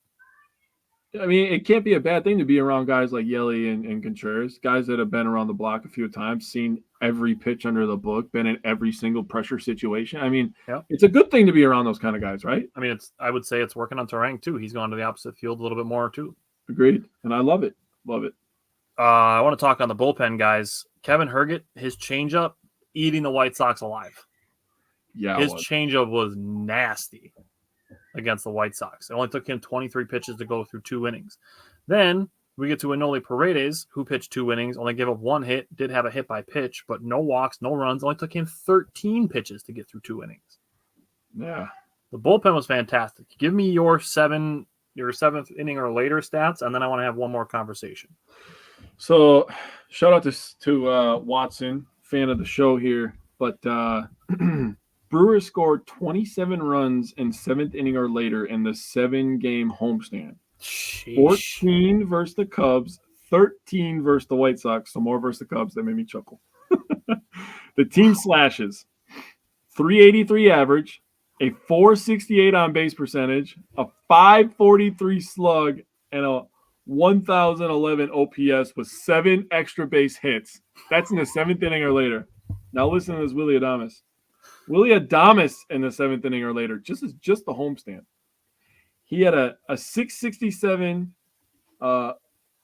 I mean, it can't be a bad thing to be around guys like Yelly and Contreras, guys that have been around the block a few times, seen every pitch under the book, been in every single pressure situation. I mean, It's a good thing to be around those kind of guys, right? I mean, I would say it's working on Terang too. He's gone to the opposite field a little bit more too. Agreed. And I love it. Love it. I want to talk on the bullpen guys. Kevin Herget, his changeup, eating the White Sox alive. Yeah, his changeup was nasty against the White Sox. It only took him 23 pitches to go through 2 innings. Then we get to Enoli Paredes, who pitched 2 innings, only gave up 1 hit, did have a hit by pitch, but no walks, no runs. Only took him 13 pitches to get through 2 innings. Yeah. The bullpen was fantastic. Give me your 7th inning or later stats, and then I want to have one more conversation. So shout out to Watson, fan of the show here. But Brewers scored 27 runs in 7th inning or later in the 7-game homestand. Sheesh. 14 versus the Cubs, 13 versus the White Sox. So more versus the Cubs. That made me chuckle. The team slashes 383 average, a 468 on base percentage, a 543 slug, and a 1,011 OPS with 7 extra base hits. That's in the 7th inning or later. Now listen to this Willy Adames. Willy Adames in the 7th inning or later, just the homestand. He had a 667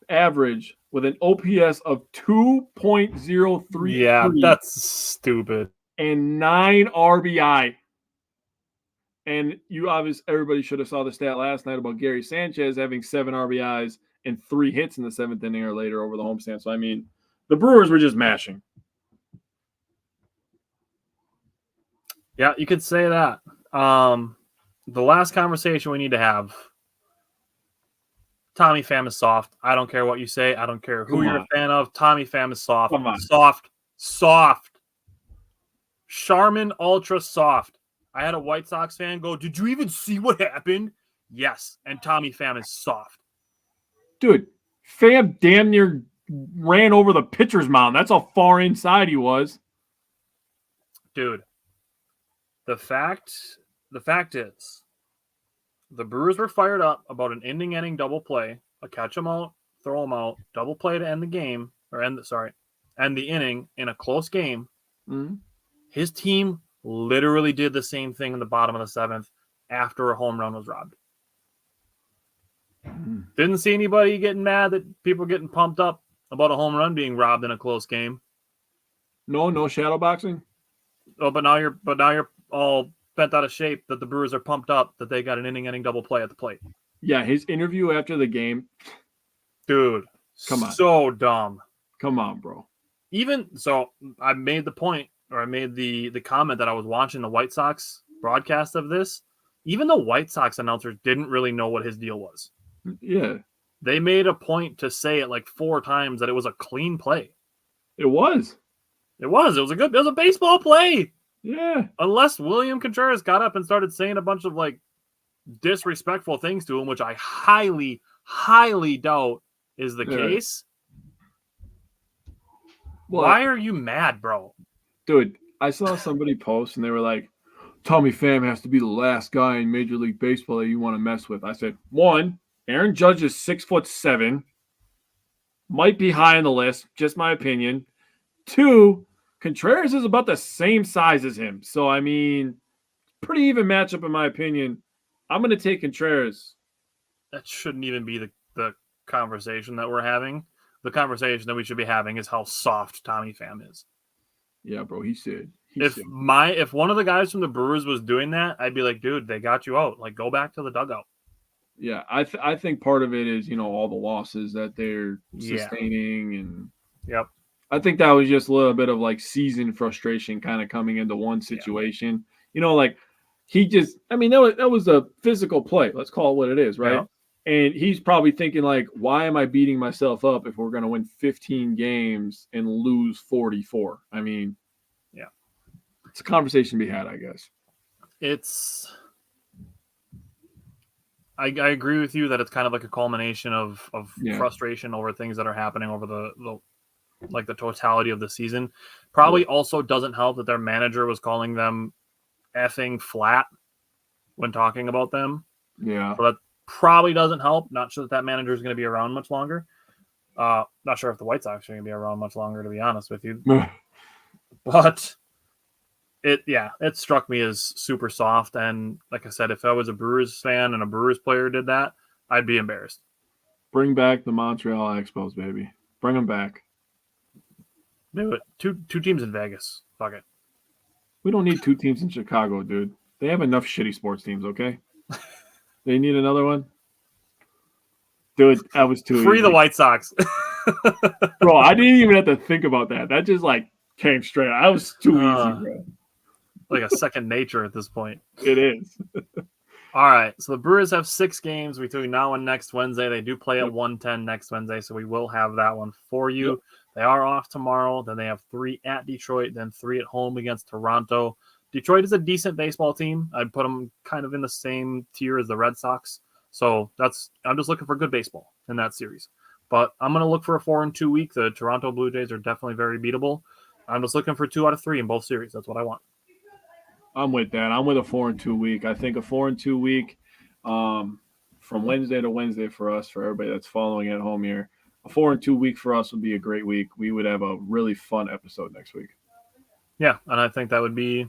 average with an OPS of 2.03. Yeah, that's stupid. And 9 RBI. And everybody should have saw the stat last night about Gary Sanchez having 7 RBIs and 3 hits in the 7th inning or later over the homestand. So, I mean, the Brewers were just mashing. Yeah, you could say that. The last conversation we need to have, Tommy Pham is soft. I don't care what you say. I don't care who you're a fan of. Tommy Pham is soft. Come on. Soft. Charmin Ultra soft. I had a White Sox fan go, did you even see what happened? Yes, and Tommy Pham is soft. Dude, Pham damn near ran over the pitcher's mound. That's how far inside he was. Dude, the fact is, the Brewers were fired up about an ending double play, a catch him out, throw him out, double play to end the game, end the inning in a close game. Mm-hmm. His team literally did the same thing in the bottom of the 7th after a home run was robbed. Didn't see anybody getting mad that people getting pumped up about a home run being robbed in a close game. No shadow boxing. Oh, but now you're all bent out of shape that the Brewers are pumped up that they got an inning double play at the plate. Yeah, his interview after the game. Dude, come on. So dumb. Come on, bro. Even so, I made the point, or I made the comment that I was watching the White Sox broadcast of this. Even the White Sox announcers didn't really know what his deal was. Yeah. They made a point to say it like 4 times that it was a clean play. It was. It was a baseball play. Yeah. Unless William Contreras got up and started saying a bunch of like disrespectful things to him, which I highly, highly doubt is the case. Well, why are you mad, bro? Dude, I saw somebody post and they were like, Tommy Pham has to be the last guy in Major League Baseball that you want to mess with. I said, one, Aaron Judge is 6'7", might be high on the list, just my opinion. Two, Contreras is about the same size as him. So, I mean, pretty even matchup in my opinion. I'm going to take Contreras. That shouldn't even be the conversation that we're having. The conversation that we should be having is how soft Tommy Pham is. Yeah, bro, he said. If one of the guys from the Brewers was doing that, I'd be like, dude, they got you out. Like, go back to the dugout. Yeah, I think part of it is, all the losses that they're sustaining. And yep. I think that was just a little bit of like season frustration kind of coming into one situation. Like he just, I mean, that was a physical play. Let's call it what it is, right? Yeah. And he's probably thinking like, why am I beating myself up if we're going to win 15 games and lose 44? I mean, yeah, it's a conversation to be had, I guess. I agree with you that it's kind of like a culmination of frustration over things that are happening over the totality of the season. Probably also doesn't help that their manager was calling them effing flat when talking about them. Yeah. So that probably doesn't help. Not sure that manager is going to be around much longer. Not sure if the White Sox are going to be around much longer, to be honest with you. But it struck me as super soft. And like I said, if I was a Brewers fan and a Brewers player did that, I'd be embarrassed. Bring back the Montreal Expos, baby. Bring them back. Do it. Two teams in Vegas. Fuck it. We don't need two teams in Chicago, dude. They have enough shitty sports teams, okay? They need another one? Dude, that was too Free easy. the White Sox. Bro, I didn't even have to think about that. That just, came straight. That was too easy, bro. Like a second nature at this point. It is. All right. So the Brewers have 6 games between now and next Wednesday. They do play at 1:10 next Wednesday, so we will have that one for you. Yep. They are off tomorrow. Then they have 3 at Detroit, then 3 at home against Toronto. Detroit is a decent baseball team. I'd put them kind of in the same tier as the Red Sox. So I'm just looking for good baseball in that series. But I'm going to look for a 4-2 week. The Toronto Blue Jays are definitely very beatable. I'm just looking for 2 out of 3 in both series. That's what I want. I'm with that. I'm with a 4-2 week. I think a 4-2 week from Wednesday to Wednesday for us, for everybody that's following at home here, a 4-2 week for us would be a great week. We would have a really fun episode next week. Yeah, and I think that would be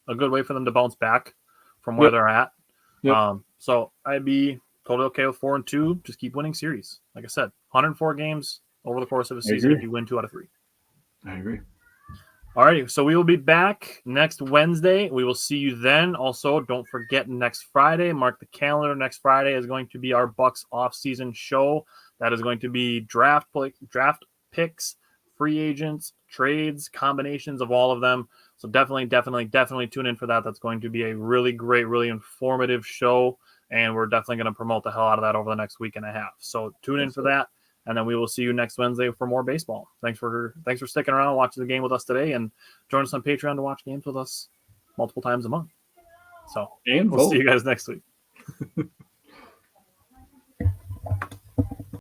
a good way for them to bounce back from where they're at. Yep. So I'd be totally okay with 4-2. Just keep winning series. Like I said, 104 games over the course of a season if you win 2 out of 3. I agree. Alrighty, so we will be back next Wednesday. We will see you then. Also, don't forget next Friday, mark the calendar. Next Friday is going to be our Bucks off-season show. That is going to be draft picks, free agents, trades, combinations of all of them. So definitely tune in for that. That's going to be a really great, really informative show, and we're definitely going to promote the hell out of that over the next week and a half. So tune in for that. And then we will see you next Wednesday for more baseball. Thanks for sticking around and watching the game with us today, and join us on Patreon to watch games with us multiple times a month. So we'll see you guys next week.